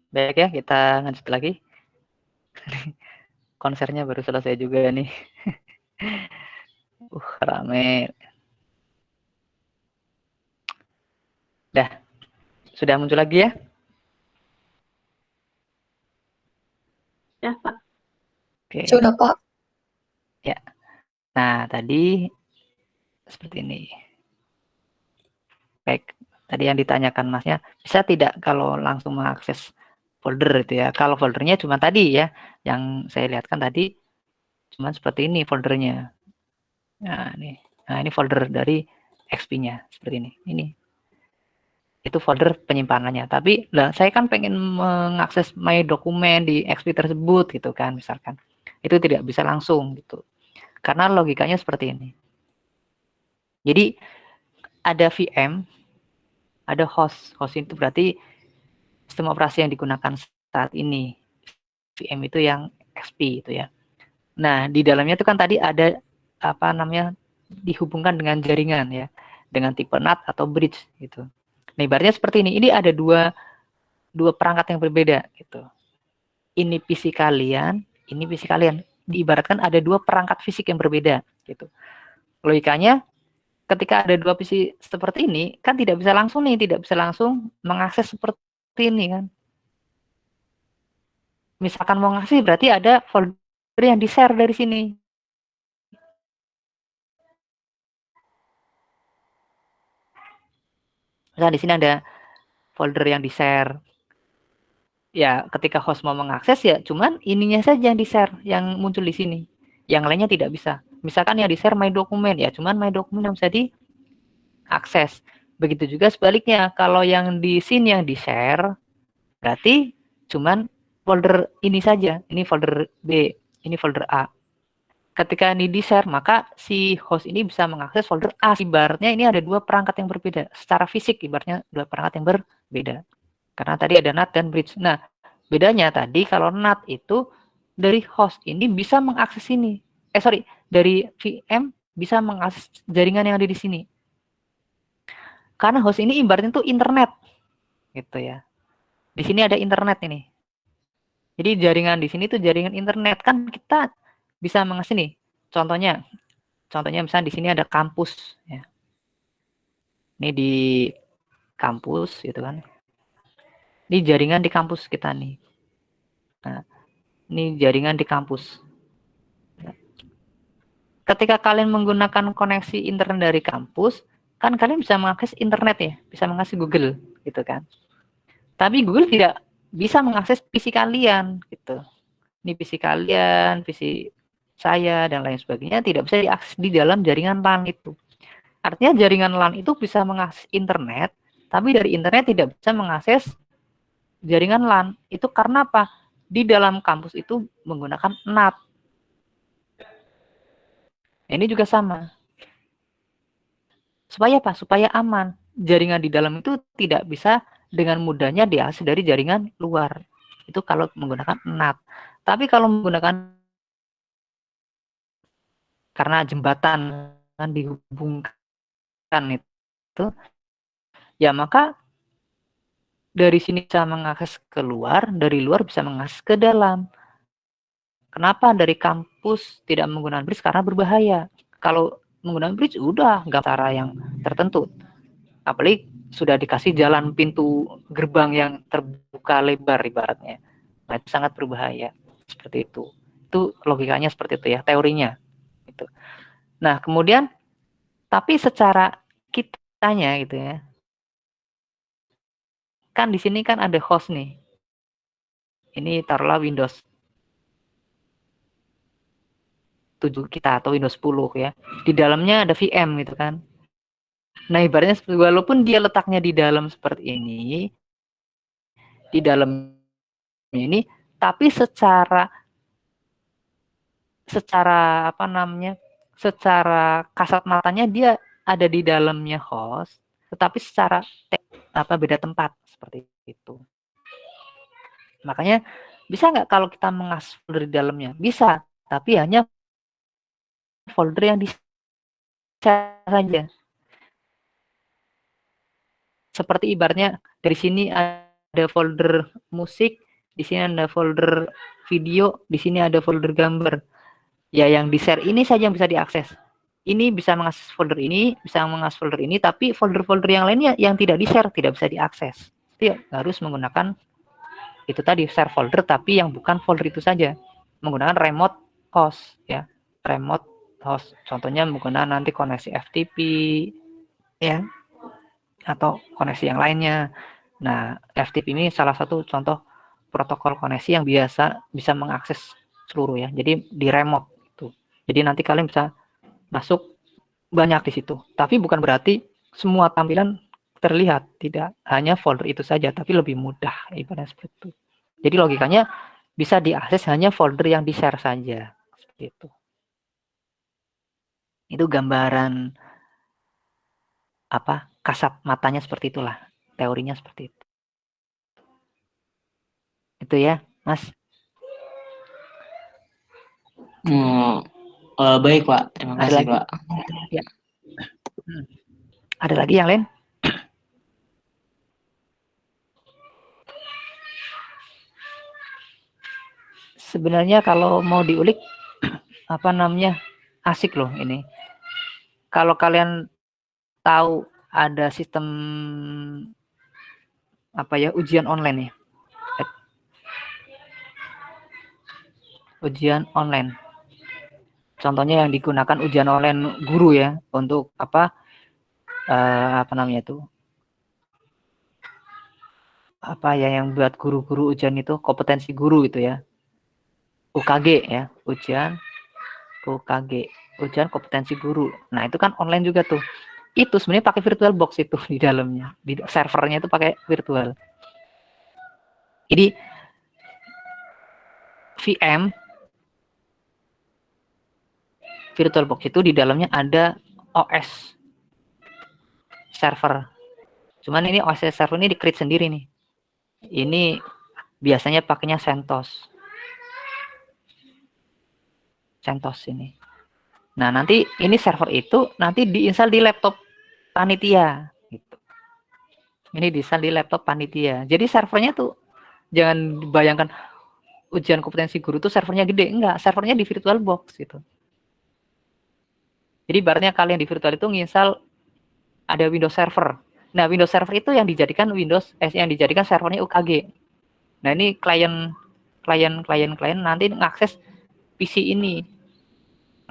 Baik ya, kita lanjut lagi. Konsernya baru selesai juga nih. Rame. Dah, sudah muncul lagi ya? Ya, Pak. Oke. Sudah, Pak. Ya. Nah, tadi seperti ini. Baik, tadi yang ditanyakan Masnya, bisa tidak kalau langsung mengakses folder itu ya? Kalau foldernya cuma tadi ya, yang saya lihatkan tadi cuma seperti ini foldernya. Nah, ini folder dari XP-nya seperti ini. Ini itu folder penyimpanannya. Tapi lah saya kan pengen mengakses my dokumen di XP tersebut gitu kan, misalkan. Itu tidak bisa langsung gitu. Karena logikanya seperti ini. Jadi ada VM, ada host. Host itu berarti sistem operasi yang digunakan saat ini. VM itu yang XP itu ya. Nah, di dalamnya itu kan tadi ada apa namanya dihubungkan dengan jaringan ya, dengan tipe NAT atau bridge gitu. Nah, ibaratnya seperti ini. Ini ada dua perangkat yang berbeda gitu. Ini PC kalian, ini PC kalian. Diibaratkan ada dua perangkat fisik yang berbeda gitu. Logikanya ketika ada dua PC seperti ini kan tidak bisa langsung mengakses seperti ini kan. Misalkan mau ngasih berarti ada folder yang di-share dari sini. Nah, di sini ada folder yang di-share. Ya, ketika host mau mengakses ya cuman ininya saja yang di-share, yang muncul di sini. Yang lainnya tidak bisa. Misalkan yang di-share my dokumen ya, cuman my dokumen yang bisa diakses. Begitu juga sebaliknya, kalau yang di sini yang di-share berarti cuman folder ini saja. Ini folder B, ini folder A. Ketika ini di-share, maka si host ini bisa mengakses folder A. Ibaratnya ini ada dua perangkat yang berbeda. Secara fisik ibaratnya dua perangkat yang berbeda. Karena tadi ada NAT dan bridge. Nah, bedanya tadi kalau NAT itu dari host ini bisa mengakses ini. Dari VM bisa mengakses jaringan yang ada di sini. Karena host ini ibaratnya itu internet. Gitu ya. Di sini ada internet ini. Jadi jaringan di sini tuh jaringan internet. Kan kita bisa mengakses nih. Contohnya misalnya di sini ada kampus ya. Ini di kampus gitu kan. Ini jaringan di kampus kita nih. Nah, ini jaringan di kampus. Ketika kalian menggunakan koneksi internet dari kampus, kan kalian bisa mengakses internet ya, bisa mengakses Google gitu kan. Tapi Google tidak bisa mengakses PC kalian gitu. Ini PC kalian, PC saya dan lain sebagainya tidak bisa diakses di dalam jaringan LAN itu. Artinya jaringan LAN itu bisa mengakses internet, tapi dari internet tidak bisa mengakses jaringan LAN. Itu karena apa? Di dalam kampus itu menggunakan NAT. Ini juga sama. Supaya apa? Supaya aman. Jaringan di dalam itu tidak bisa dengan mudahnya diakses dari jaringan luar. Itu kalau menggunakan NAT. Tapi kalau menggunakan karena jembatan kan dihubungkan itu, ya maka dari sini bisa mengakses keluar, dari luar bisa mengakses ke dalam. Kenapa dari kampus tidak menggunakan bridge? Karena berbahaya. Kalau menggunakan bridge udah nggak cara yang tertentu. Apalagi sudah dikasih jalan pintu gerbang yang terbuka lebar ibaratnya. Nah, itu sangat berbahaya. Seperti itu. Itu logikanya seperti itu ya, teorinya. Gitu. Nah, kemudian tapi secara kitanya gitu ya. Kan di sini kan ada host nih. Ini taruhlah Windows 7 kita atau Windows 10 ya. Di dalamnya ada VM gitu kan. Nah, ibaratnya walaupun dia letaknya di dalam seperti ini, di dalam ini, tapi secara apa namanya? Secara kasat matanya dia ada di dalamnya host, tetapi secara beda tempat seperti itu. Makanya bisa nggak kalau kita mengakses folder di dalamnya? Bisa, tapi hanya folder yang di-share saja. Seperti ibaratnya dari sini ada folder musik, di sini ada folder video, di sini ada folder gambar. Ya, yang di-share ini saja yang bisa diakses. Ini bisa mengakses folder ini, bisa mengakses folder ini, tapi folder-folder yang lainnya yang tidak di-share, tidak bisa diakses. Jadi harus menggunakan itu tadi, share folder, tapi yang bukan folder itu saja. Menggunakan remote host, ya. Remote host. Contohnya menggunakan nanti koneksi FTP, ya, atau koneksi yang lainnya. Nah, FTP ini salah satu contoh protokol koneksi yang biasa bisa mengakses seluruh, ya. Jadi di remote itu. Jadi nanti kalian bisa masuk banyak di situ. Tapi bukan berarti semua tampilan terlihat, tidak hanya folder itu saja, tapi lebih mudah ibaratnya seperti itu. Jadi logikanya bisa diakses hanya folder yang di-share saja, seperti itu. Itu gambaran apa kasat matanya seperti itulah, teorinya seperti itu. Itu ya, Mas. Baik Pak, terima Ada kasih lagi? Pak. Ya. Ada lagi yang lain? Sebenarnya kalau mau diulik apa namanya, asik loh ini. Kalau kalian tahu ada sistem apa ya, ujian online ya. Ujian online. Contohnya yang digunakan ujian online guru ya, untuk apa namanya itu, apa ya, yang buat guru-guru ujian itu kompetensi guru gitu ya, UKG ya, ujian UKG, ujian kompetensi guru. Nah itu kan online juga tuh. Itu sebenarnya pakai virtual box itu di dalamnya, di servernya itu pakai virtual. Jadi VM virtual box itu di dalamnya ada OS server. Cuman ini OS server ini di-create sendiri nih. Ini biasanya pakainya CentOS. CentOS ini. Nah, nanti ini server itu nanti diinstal di laptop panitia gitu. Ini diinstal di laptop panitia. Jadi servernya tuh jangan bayangkan ujian kompetensi guru tuh servernya gede, enggak, servernya di virtual box gitu. Jadi ibaratnya kalian di virtual itu nginstal ada Windows Server. Nah, Windows Server itu yang dijadikan servernya UKG. Nah, ini klien nanti ngakses PC ini.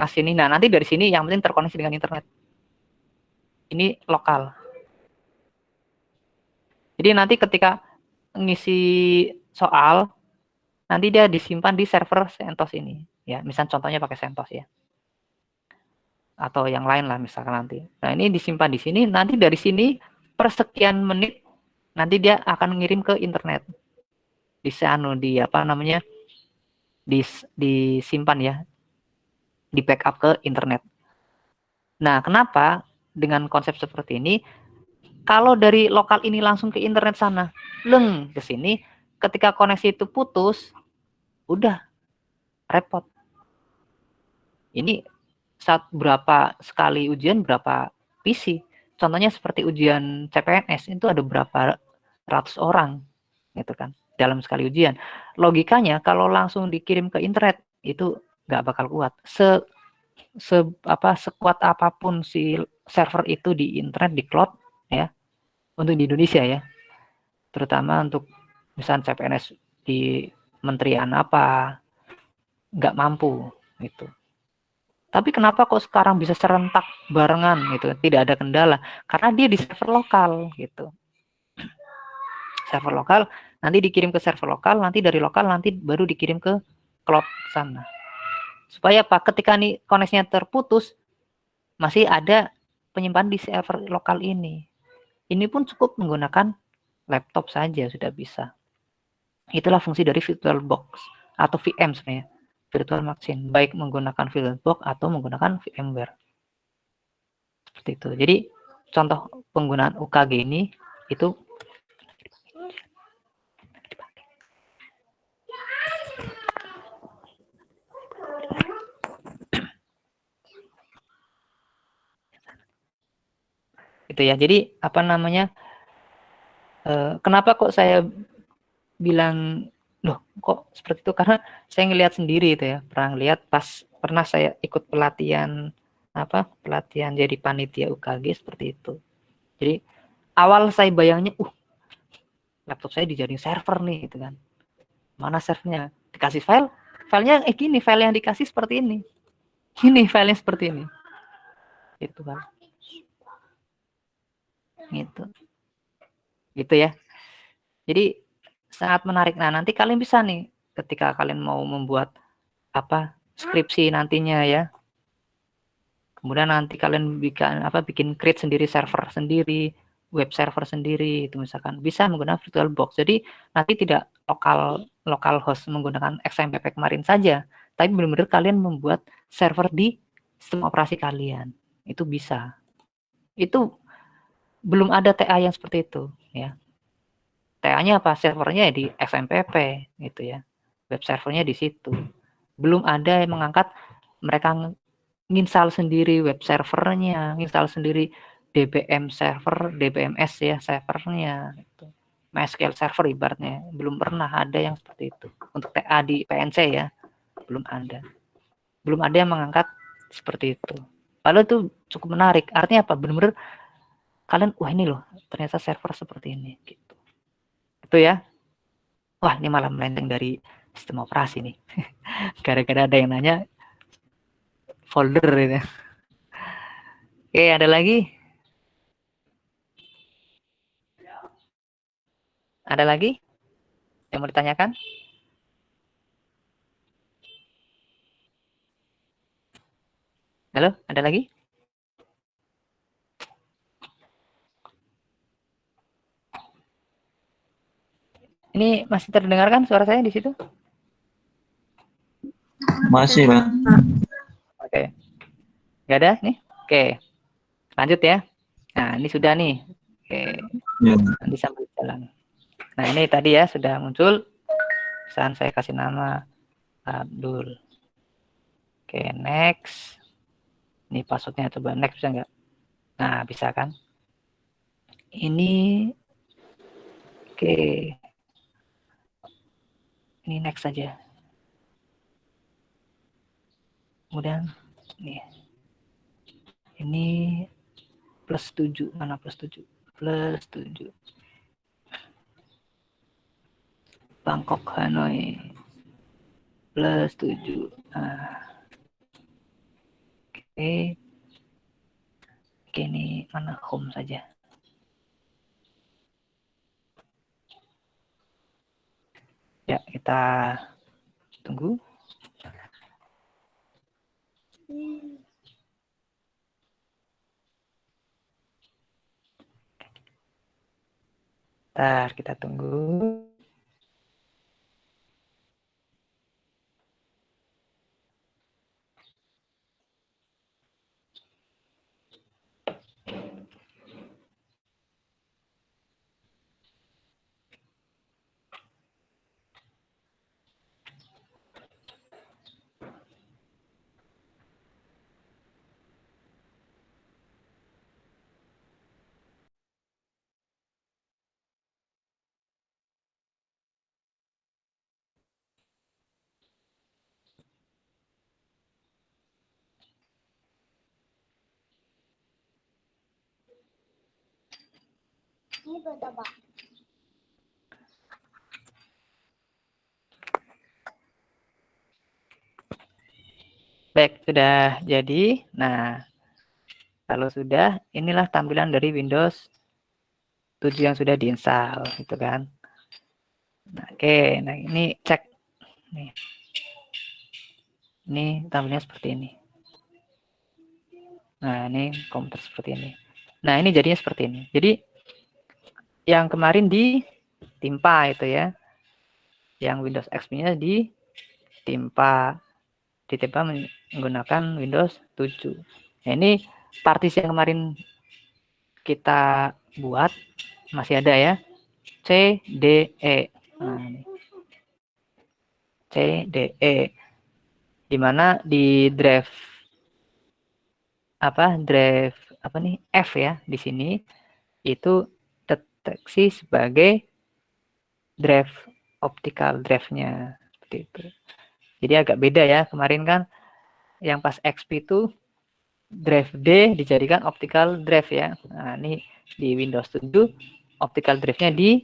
Ngasih ini. Nah, nanti dari sini yang penting terkoneksi dengan internet. Ini lokal. Jadi nanti ketika ngisi soal, nanti dia disimpan di server CentOS ini. Ya, misal contohnya pakai CentOS ya. Atau yang lain lah misalkan nanti. Nah, ini disimpan di sini, nanti dari sini per sekian menit nanti dia akan ngirim ke internet. Disimpan ya, di backup ke internet. Nah, kenapa dengan konsep seperti ini? Kalau dari lokal ini langsung ke internet sana, ke sini, ketika koneksi itu putus, udah repot. Ini saat berapa sekali ujian, berapa PC. Contohnya seperti ujian CPNS, itu ada berapa ratus orang, gitu kan, dalam sekali ujian. Logikanya kalau langsung dikirim ke internet, itu nggak bakal kuat. Sekuat apapun si server itu di internet, di cloud ya, untuk di Indonesia ya, terutama untuk misalnya CPNS di kementerian apa, nggak mampu gitu. Tapi kenapa kok sekarang bisa serentak barengan gitu, tidak ada kendala, karena dia di server lokal gitu. Server lokal nanti dikirim ke server lokal, nanti dari lokal nanti baru dikirim ke cloud sana. Supaya apa? Ketika nih koneksinya terputus, masih ada penyimpan di server lokal ini. Ini pun cukup menggunakan laptop saja sudah bisa. Itulah fungsi dari VirtualBox atau VM sebenarnya, virtual machine, baik menggunakan VirtualBox atau menggunakan VMware. Seperti itu. Jadi contoh penggunaan UKG ini itu itu ya. Jadi apa namanya, Kenapa kok saya bilang loh kok seperti itu, karena saya ngelihat sendiri itu ya, pernah saya ikut pelatihan jadi panitia UKG seperti itu. Jadi awal saya bayangnya laptop saya dijadiin server nih gitu kan, mana servernya, dikasih filenya gini, file yang dikasih seperti ini filenya seperti ini gitu kan, gitu ya. Jadi sangat menarik. Nah, nanti kalian bisa nih ketika kalian mau membuat skripsi nantinya ya. Kemudian nanti kalian bikin create sendiri, server sendiri, web server sendiri, itu misalkan bisa menggunakan VirtualBox. Jadi nanti tidak lokal host menggunakan XMPP kemarin saja, tapi benar-benar kalian membuat server di sistem operasi kalian. Itu bisa. Itu belum ada TA yang seperti itu ya. TA-nya apa? Servernya di XMPP gitu ya. Web servernya di situ. Belum ada yang mengangkat mereka nginstal sendiri web servernya, nginstal sendiri DBM server, DBMS ya servernya gitu. MySQL server ibaratnya. Belum pernah ada yang seperti itu. Untuk TA di PNC ya, belum ada. Belum ada yang mengangkat seperti itu. Padahal itu cukup menarik. Artinya apa? Benar-benar kalian, wah ini loh, ternyata server seperti ini gitu. Itu ya. Wah, ini malah melenceng dari sistem operasi nih. Gara-gara ada yang nanya folder ini. Oke, ada lagi? Ada lagi yang mau ditanyakan? Halo, ada lagi? Ini masih terdengarkan suara saya di situ? Masih, Pak. Oke. Nggak ada nih? Oke. Lanjut ya. Nah, ini sudah nih. Oke. Ya. Nanti sambil jalan. Nah, ini tadi ya sudah muncul. Misalkan saya kasih nama Abdul. Oke, next. Ini passwordnya, coba next bisa nggak? Nah, bisa kan? Ini oke. Ini next saja. Kemudian ini plus 7, mana plus 7? Plus 7. Bangkok Hanoi plus 7. Nah. Oke. Oke, ini mana home saja. Ya, kita tunggu. Bentar, kita tunggu. Baik, sudah jadi. Nah, kalau sudah, inilah tampilan dari Windows 7 yang sudah diinstal, gitu kan. Nah, oke, nah ini cek. Nih. Ini tampilannya seperti ini. Nah, ini komputer seperti ini. Nah, ini jadinya seperti ini. Jadi, yang kemarin ditimpa itu ya. Yang Windows XP-nya ditimpa menggunakan Windows 7. Nah, ini partisi yang kemarin kita buat masih ada ya. CDE. Nah, ini. CDE. Di mana di drive F ya di sini itu terdeteksi sebagai drive, optical drive-nya seperti itu. Jadi agak beda ya, kemarin kan yang pas XP itu drive D dijadikan optical drive ya. Nah, ini di Windows 7 optical drive-nya di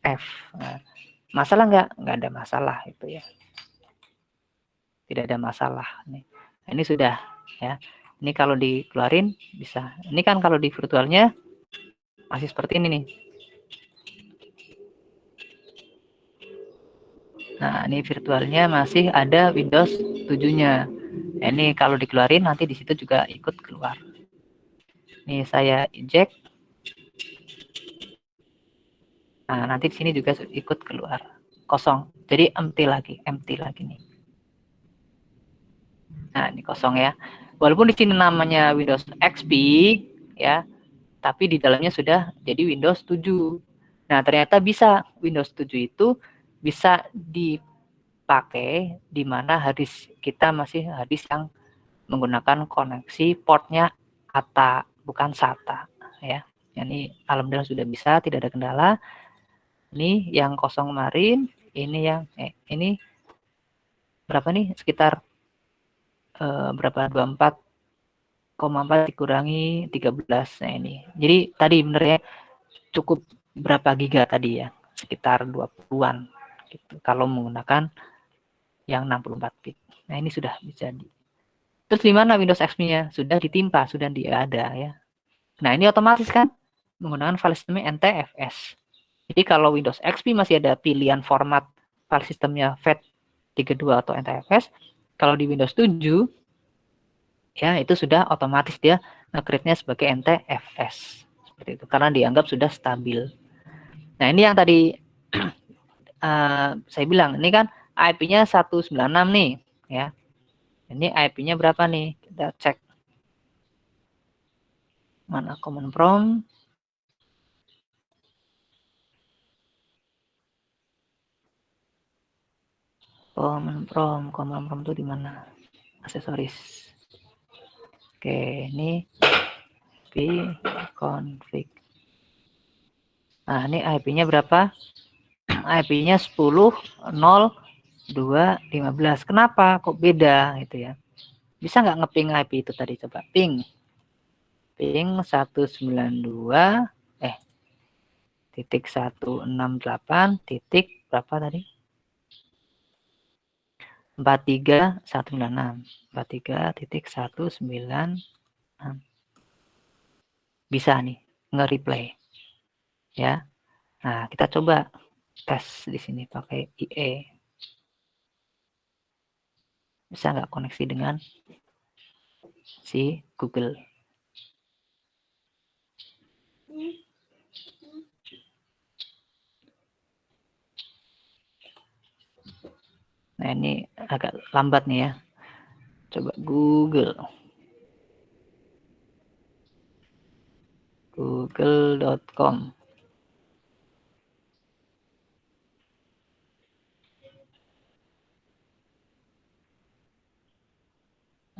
F. Nah, masalah nggak ada masalah itu ya. Tidak ada masalah nih. Ini sudah ya. Ini kalau dikeluarin bisa. Ini kan kalau di virtualnya masih seperti ini nih. Nah, ini virtualnya masih ada Windows 7-nya. Nah, ini kalau dikeluarin nanti di situ juga ikut keluar. Ini saya eject. Nah, nanti di sini juga ikut keluar. Kosong. Jadi empty lagi nih. Nah, ini kosong ya. Walaupun di sini namanya Windows XP ya, tapi di dalamnya sudah jadi Windows 7. Nah, ternyata bisa Windows 7 itu bisa dipakai di mana harddisk kita masih harddisk yang menggunakan koneksi portnya ATA, bukan SATA ya. Ini alhamdulillah sudah bisa, tidak ada kendala. Ini yang kosong kemarin, ini yang ini berapa nih? Sekitar berapa? 24,4 dikurangi 13. Nah, ini. Jadi tadi bener ya, cukup berapa giga tadi ya? Sekitar 20-an gitu. Kalau menggunakan yang 64 bit. Nah, ini sudah bisa Terus di mana Windows XP-nya? Sudah ditimpa, sudah ada ya. Nah, ini otomatis kan menggunakan file sistemnya NTFS. Jadi kalau Windows XP masih ada pilihan format file sistemnya FAT32 atau NTFS, kalau di Windows 7 ya itu sudah otomatis dia nge-create-nya sebagai NTFS. Seperti itu karena dianggap sudah stabil. Nah, ini yang tadi saya bilang, ini kan IP-nya 196 nih ya. Ini IP-nya berapa nih? Kita cek. Mana command prompt? Command prompt itu di mana? Aksesoris. Oke, ini config. Nah, ini IP-nya berapa? IP-nya 10.0.2.15. Kenapa? Kok beda gitu ya? Bisa nggak ngeping IP itu tadi? Coba ping 192 titik 168 titik berapa tadi? 43.196. 43.196. Bisa nih nge-replay. Ya. Nah, kita coba tes di sini pakai IE. Bisa nggak koneksi dengan si Google? Nah, ini agak lambat nih ya. Coba Google. Google.com.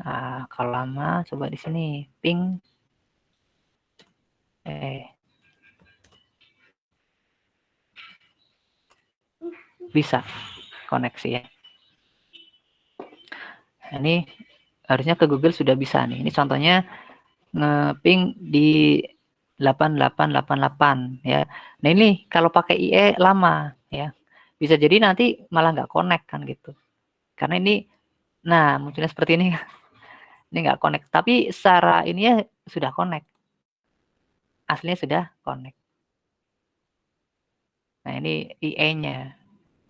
Nah, kalau lama coba di sini ping bisa koneksi ya. Nah, ini harusnya ke Google sudah bisa nih. Ini contohnya ngeping di 8888 ya. Nah, ini kalau pakai IE lama ya. Bisa jadi nanti malah nggak connect kan gitu. Karena ini munculnya seperti ini. Ini nggak connect. Tapi secara ini ya sudah connect. Aslinya sudah connect. Nah, ini IE-nya.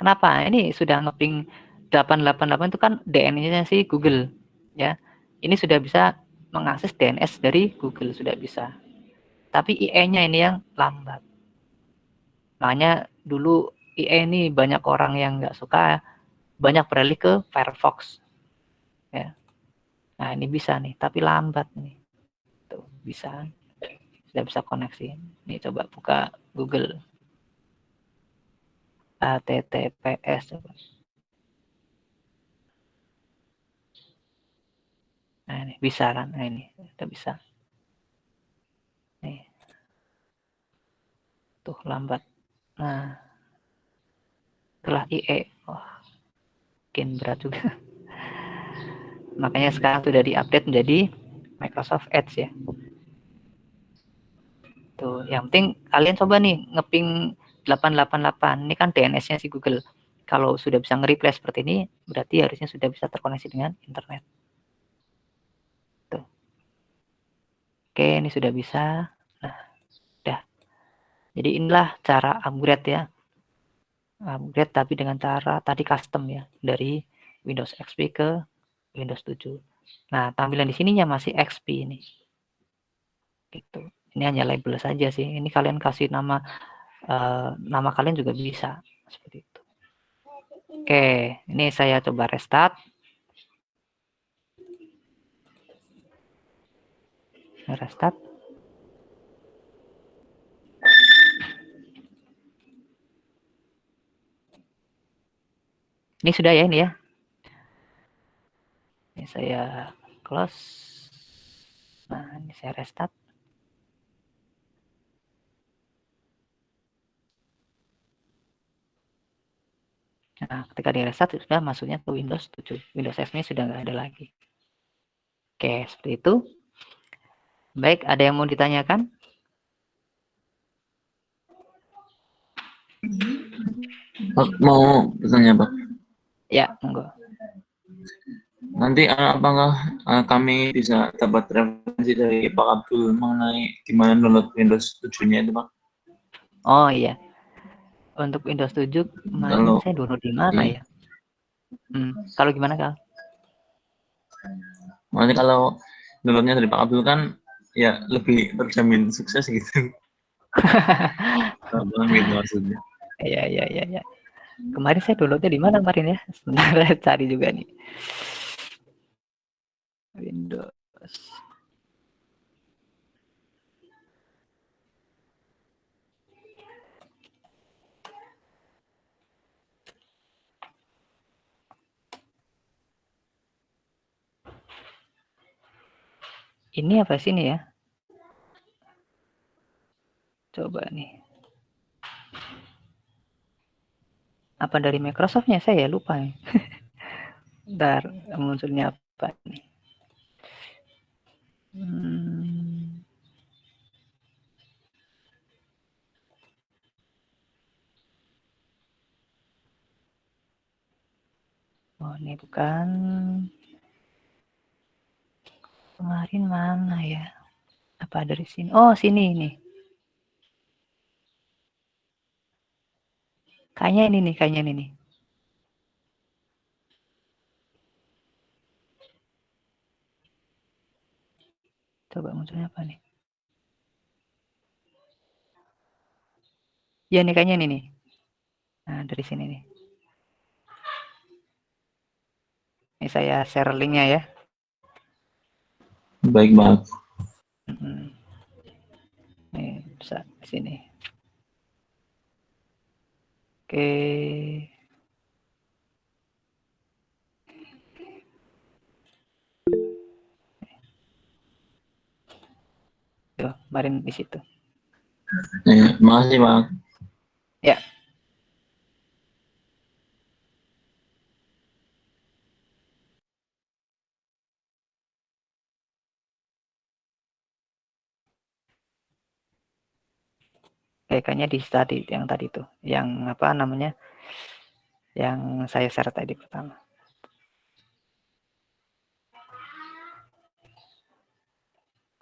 Kenapa? Ini sudah ngeping 888 itu kan DNS-nya sih Google ya. Ini sudah bisa mengakses DNS dari Google, sudah bisa. Tapi IE-nya ini yang lambat. Makanya dulu IE ini banyak orang yang nggak suka, banyak beralih ke Firefox. Ya. Nah, ini bisa nih, tapi lambat nih. Tuh, bisa. Sudah bisa koneksi. Ini coba buka Google. HTTPS. Coba. Nah, ini bisa kan? Nah, ini kita bisa. Nih. Tuh lambat. Nah, setelah IE, wah, makin berat juga. Makanya sekarang sudah diupdate menjadi Microsoft Edge ya. Tuh, yang penting kalian coba nih ngeping 888. Ini kan DNS-nya si Google. Kalau sudah bisa nge-replay seperti ini, berarti harusnya sudah bisa terkoneksi dengan internet. Tuh. Oke, ini sudah bisa. Nah, udah. Jadi inilah cara upgrade ya. Upgrade tapi dengan cara tadi custom ya, dari Windows XP ke Windows 7. Nah, tampilan di sininya masih XP ini. Gitu. Ini hanya label saja sih. Ini kalian kasih nama nama kalian juga bisa seperti itu. Oke, ini saya coba restart. Restart. Ini sudah ya ini ya. Ini saya close. Nah, ini saya restart. Nah, ketika di restart sudah masuknya ke Windows 7. Windows XP sudah nggak ada lagi. Oke, seperti itu. Baik, ada yang mau ditanyakan? Pak, mau bertanya Pak. Ya, monggo. Nanti apakah kami bisa dapat referensi dari Pak Abdul mengenai gimana download Windows 7-nya itu Pak? Oh iya. Untuk Windows 7 kemarin Kalau saya download di mana ya? Kalau gimana Kak? makanya kalau downloadnya dari Pak Abdul kan ya lebih terjamin sukses gitu. Abang gitu maksudnya. Iya. Kemarin saya downloadnya di mana kemarin ya? Sebentar saya cari juga nih. Windows. Ini apa sih ini ya? Coba nih. Apa dari Microsoft-nya? Saya lupa nih. Bentar, munculnya apa nih? Oh, ini bukan. Kemarin mana ya? Apa dari sini? Oh, sini ini. Kayaknya ini nih. Coba munculnya apa nih? Ya nih kayaknya ini nih. Nah, dari sini nih. Ini saya share linknya ya. Baik Pak. Nih, bisa di sini. Oke. Tuh, kemarin di situ. Ya, makasih Pak. Ya. Kayaknya di tadi yang tadi tuh, yang apa namanya? Yang saya share tadi pertama.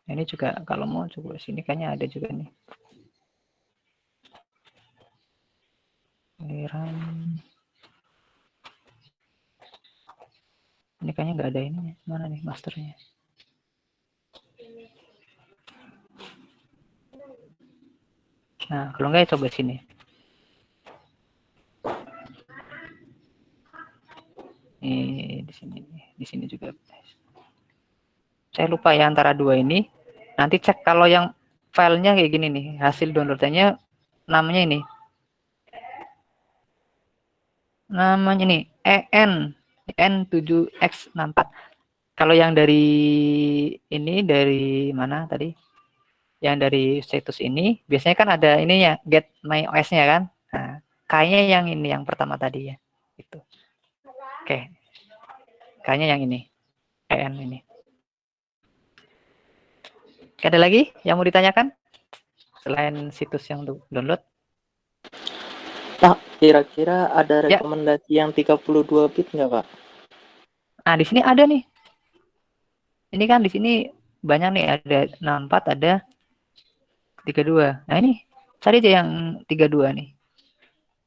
Ini juga kalau mau coba sini kayaknya ada juga nih. RAM. Ini kayaknya nggak ada ini. Mana nih masternya? Nah, kalau nggak ya coba sini. Di sini juga. Saya lupa ya antara dua ini. Nanti cek kalau yang filenya kayak gini nih, hasil downloadannya namanya ini. Namanya nih EN7X64. Kalau yang dari ini dari mana tadi? yang dari situs ini biasanya kan ada ininya get my OS-nya kan. Nah, kayaknya yang ini yang pertama tadi ya. Itu. Oke. Kayaknya yang ini. EN ini. Oke, ada lagi yang mau ditanyakan? Selain situs yang download? Pak, kira-kira ada Ya. rekomendasi yang 32 bit nggak, Pak? Nah, di sini ada nih. Ini kan di sini banyak nih, ada 64, ada 32. Nah, ini cari aja yang 32 nih.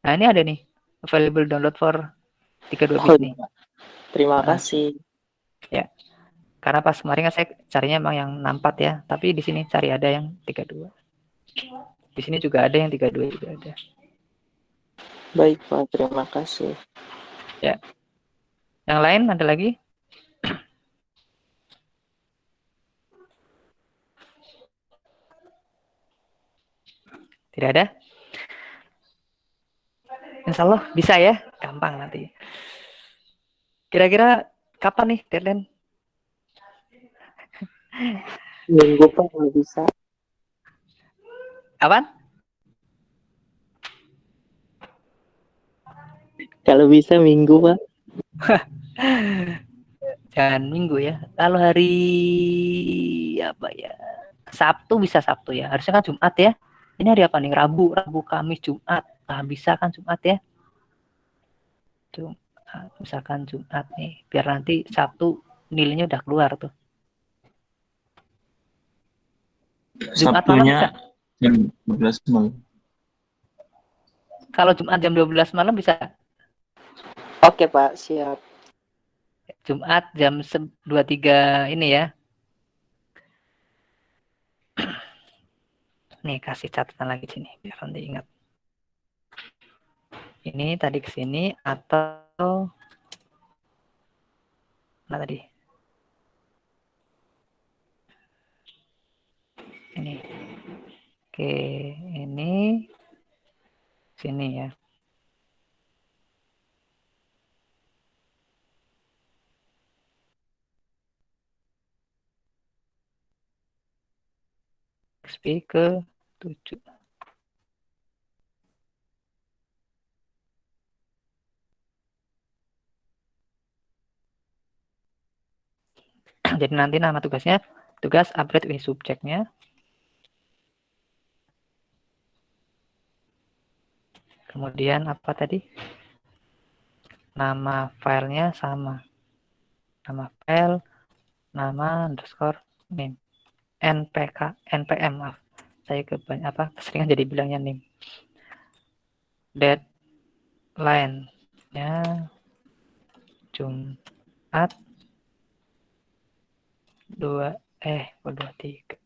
Nah, ini ada nih. Available download for 32 Oh, bit nih. iya. Terima Nah, kasih. ya. Karena pas kemarin kan saya carinya emang yang 64 ya, tapi di sini cari ada yang 32. Di sini juga ada yang 32 juga ada. Baik, Pak. Terima kasih. Ya. Yang lain ada lagi? Tidak ada? Insya Allah bisa ya, gampang nanti. Kira-kira kapan nih deadline? Minggu, Pak, kalau bisa. Kapan? Kalau bisa minggu, Pak. Jangan minggu ya. Kalau hari apa ya? Sabtu bisa Sabtu ya. Harusnya kan Jumat ya. Ini hari apa nih? Rabu, Kamis, Jumat. Nah, bisa kan Jumat ya? Jumat, misalkan Jumat nih. Biar nanti Sabtu nilainya udah keluar tuh. Jumat malam Sabtunya bisa. jam 12 malam. Kalau Jumat jam 12 malam bisa. Oke, Pak. Siap. Jumat jam 23 ini ya. Nih kasih catatan lagi sini biar nanti ingat. Ini tadi ke sini atau mana tadi? Ini. Oke, ini sini ya. XP ke 7. Jadi nanti nama tugasnya tugas upgrade with subjeknya. Kemudian apa tadi? Nama filenya sama. Nama file, nama underscore name. NPK, NPM maaf. Saya keseringan jadi bilangnya name. Deadline-nya Jumat 23.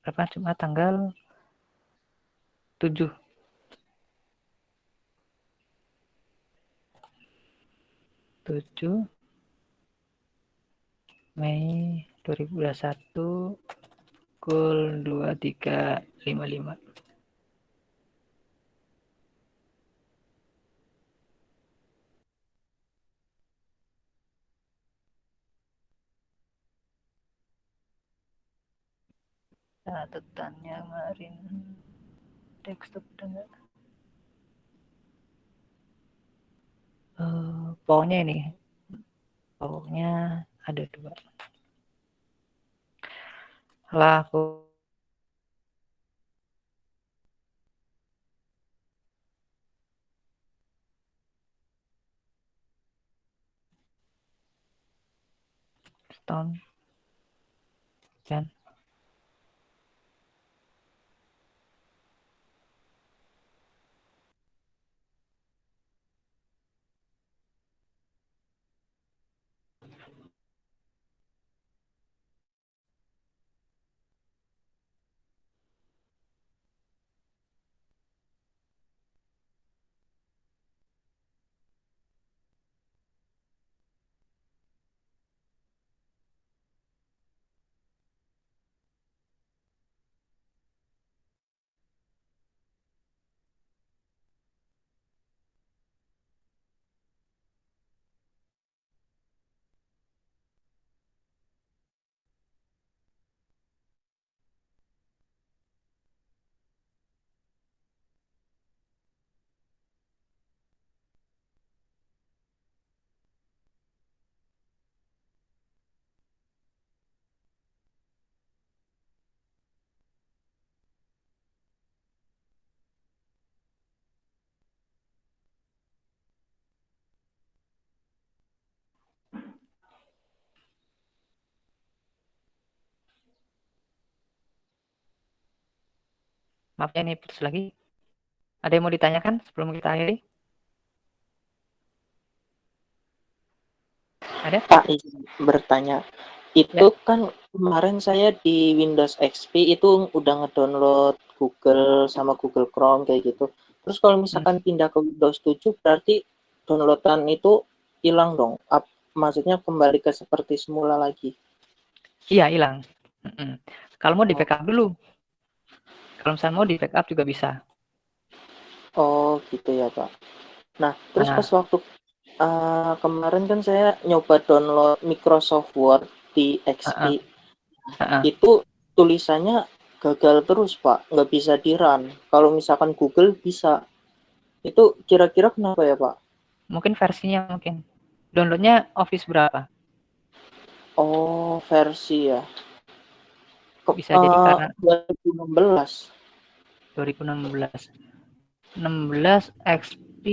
Berapa Jumat tanggal 7 Mei 2021 pukul 23.55. Catatannya kemarin desktop udah enggak? Pokoknya ini. Pokoknya ada 2. Laku Stone dan Maaf ya, ini putus lagi. Ada yang mau ditanyakan sebelum kita akhiri? Ada? Pak, izin bertanya. Itu kan kemarin saya di Windows XP itu udah ngedownload Google sama Google Chrome kayak gitu. Terus kalau misalkan pindah ke Windows 7 berarti downloadan itu hilang dong. Maksudnya kembali ke seperti semula lagi. Iya, hilang. Kalau mau di backup dulu. Kalau misalnya mau di backup juga bisa. Oh, gitu ya, Pak. Nah, terus Nah, pas waktu kemarin kan saya nyoba download Microsoft Word di XP. Itu tulisannya gagal terus, Pak. Nggak bisa di-run. Kalau misalkan Google bisa. Itu kira-kira kenapa ya, Pak? mungkin versinya mungkin. Downloadnya Office berapa? Oh, versi ya. Bisa jadi karena 2016. 2016. 16 XP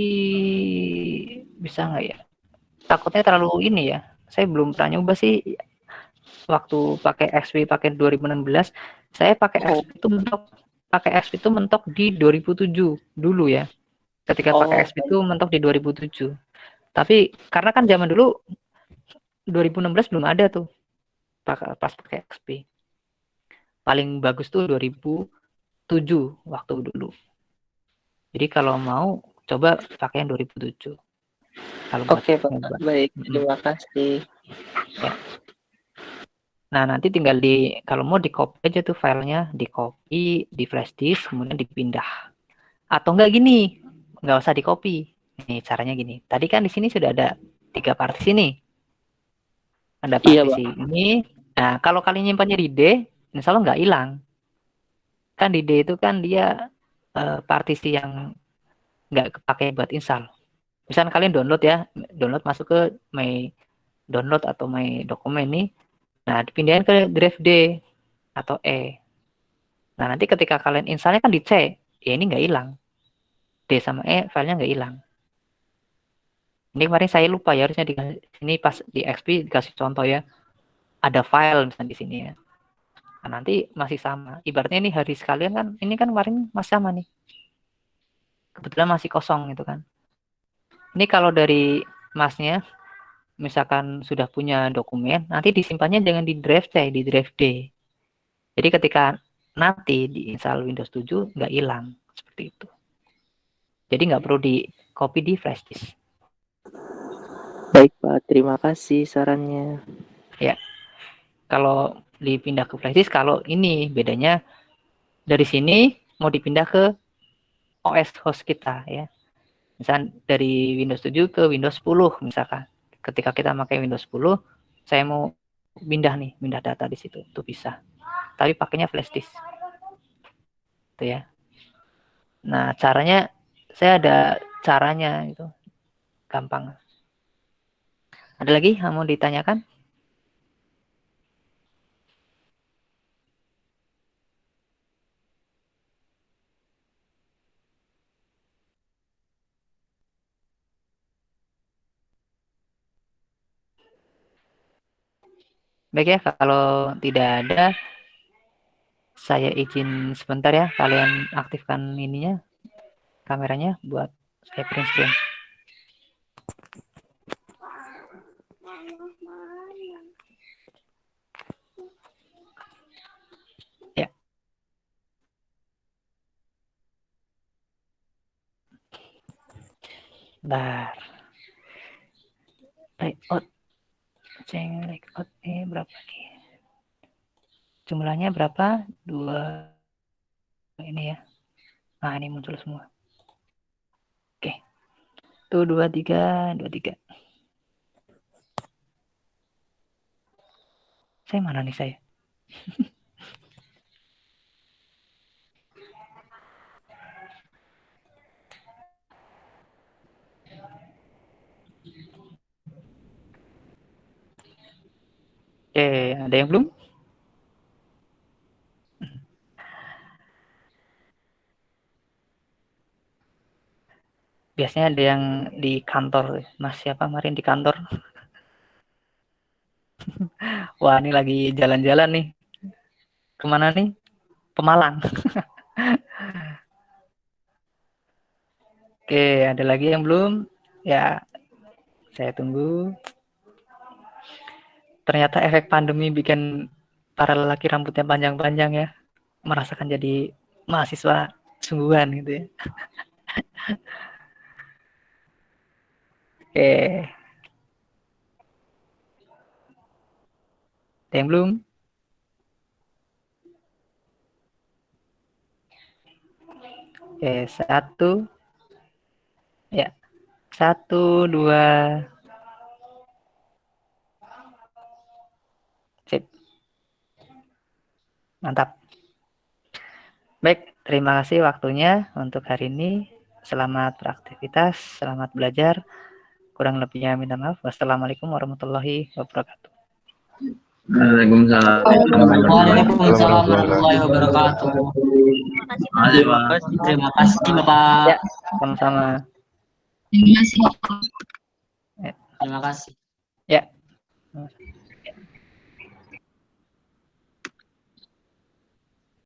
bisa nggak ya? Takutnya terlalu ini ya. Saya belum pernah nyoba sih waktu pakai XP pakai 2016. Saya pakai XP itu mentok di 2007 dulu ya. Ketika pakai XP itu mentok di 2007. Tapi karena kan zaman dulu 2016 belum ada tuh pas pakai XP. Paling bagus tuh 2007 waktu dulu. Jadi kalau mau coba pakai yang 2007. Kalau Oke, Pak. Baik, terima kasih. Ya. Nah, nanti tinggal kalau mau di copy aja tuh filenya, di copy, di flash disk, kemudian dipindah. Atau enggak gini, nggak usah di copy. Nih caranya gini. Tadi kan di sini sudah ada 3 partisi nih. Ada partisi ini. Nah, kalau kalian nyimpannya di D, insya Allah nggak hilang. Kan di D itu kan dia partisi yang nggak kepake buat install. Misalnya kalian download ya, download masuk ke my download atau my dokumen nih. Nah, dipindahin ke drive D atau E. Nah, nanti ketika kalian installnya kan di C, ya ini nggak hilang. D sama E filenya nggak hilang. Ini kemarin saya lupa ya, harusnya di sini pas di XP dikasih contoh ya. Ada file misalnya di sini ya. Nah, nanti masih sama. Ibaratnya ini hari sekalian kan, ini kan kemarin masih sama nih. Kebetulan masih kosong gitu kan. Ini kalau dari masnya, misalkan sudah punya dokumen, nanti disimpannya jangan di drive C, di drive D. Jadi ketika nanti diinstal Windows 7 nggak hilang seperti itu. Jadi nggak perlu di copy di flash disk. Baik, Pak. Terima kasih sarannya. Ya, kalau dipindah ke flash disk, kalau ini bedanya dari sini mau dipindah ke OS host kita ya. Misalkan dari Windows 7 ke Windows 10 misalkan. Ketika kita pakai Windows 10, saya mau pindah data di situ, itu bisa. Tapi pakainya flash disk. Itu ya. Nah, caranya saya ada caranya itu. Gampang. Ada lagi yang mau ditanyakan? Baik ya, kalau tidak ada, saya izin sebentar ya, kalian aktifkan ininya, kameranya buat saya print screen. Ya. Bentar. Layout. Ceng layout berapa nih? Jumlahnya berapa? 2 ini ya. Nah, ini muncul semua. Oke. Tuh 23. Saya mana nih saya? Oke, ada yang belum? Biasanya ada yang di kantor. Mas siapa kemarin di kantor? Wah, ini lagi jalan-jalan nih. Kemana nih? Pemalang. Oke, ada lagi yang belum? Ya, saya tunggu. Ternyata efek pandemi bikin para lelaki rambutnya panjang-panjang ya. Merasakan jadi mahasiswa sungguhan gitu ya. Oke. Ada yang belum? Oke, 1. Ya, 1, 2. Sip. Mantap. Baik, terima kasih waktunya untuk hari ini. Selamat beraktivitas, selamat belajar. Kurang lebihnya minta maaf. Wassalamualaikum warahmatullahi wabarakatuh. Waalaikumsalam. Waalaikumsalam warahmatullahi wabarakatuh. Terima kasih Pak. Makasih, Pak. Terima kasih Bapak. Ya, sama-sama. Terima kasih. Terima kasih. Ya.